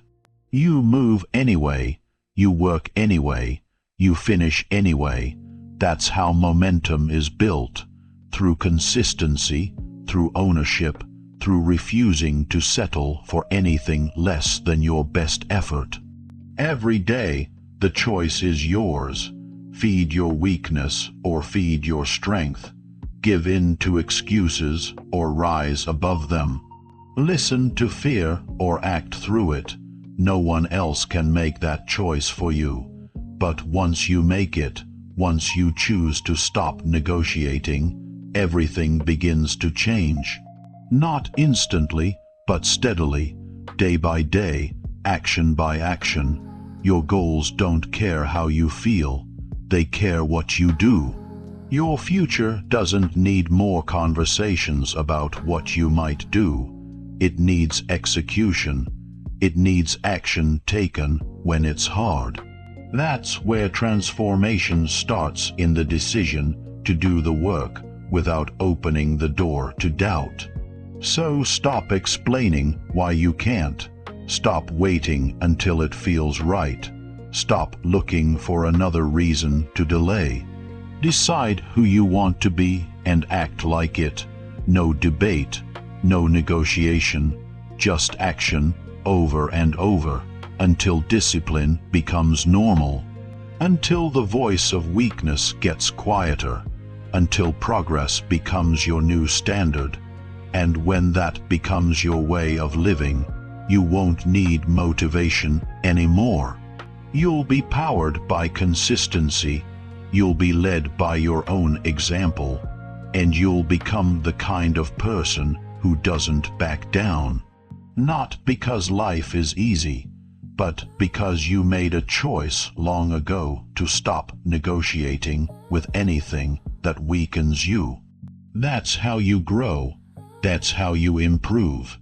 You move anyway. You work anyway. You finish anyway. That's how momentum is built. Through consistency, through ownership, through refusing to settle for anything less than your best effort. Every day, the choice is yours. Feed your weakness or feed your strength. Give in to excuses or rise above them. Listen to fear or act through it. No one else can make that choice for you. But once you make it, once you choose to stop negotiating, everything begins to change. Not instantly, but steadily, day by day, action by action. Your goals don't care how you feel. They care what you do. Your future doesn't need more conversations about what you might do. It needs execution. It needs action taken when it's hard. That's where transformation starts, in the decision to do the work without opening the door to doubt. So stop explaining why you can't. Stop waiting until it feels right. Stop looking for another reason to delay. Decide who you want to be and act like it. No debate, no negotiation, just action over and over until discipline becomes normal, until the voice of weakness gets quieter, until progress becomes your new standard. And when that becomes your way of living, you won't need motivation anymore. You'll be powered by consistency, you'll be led by your own example, and you'll become the kind of person who doesn't back down. Not because life is easy, but because you made a choice long ago to stop negotiating with anything that weakens you. That's how you grow. That's how you improve.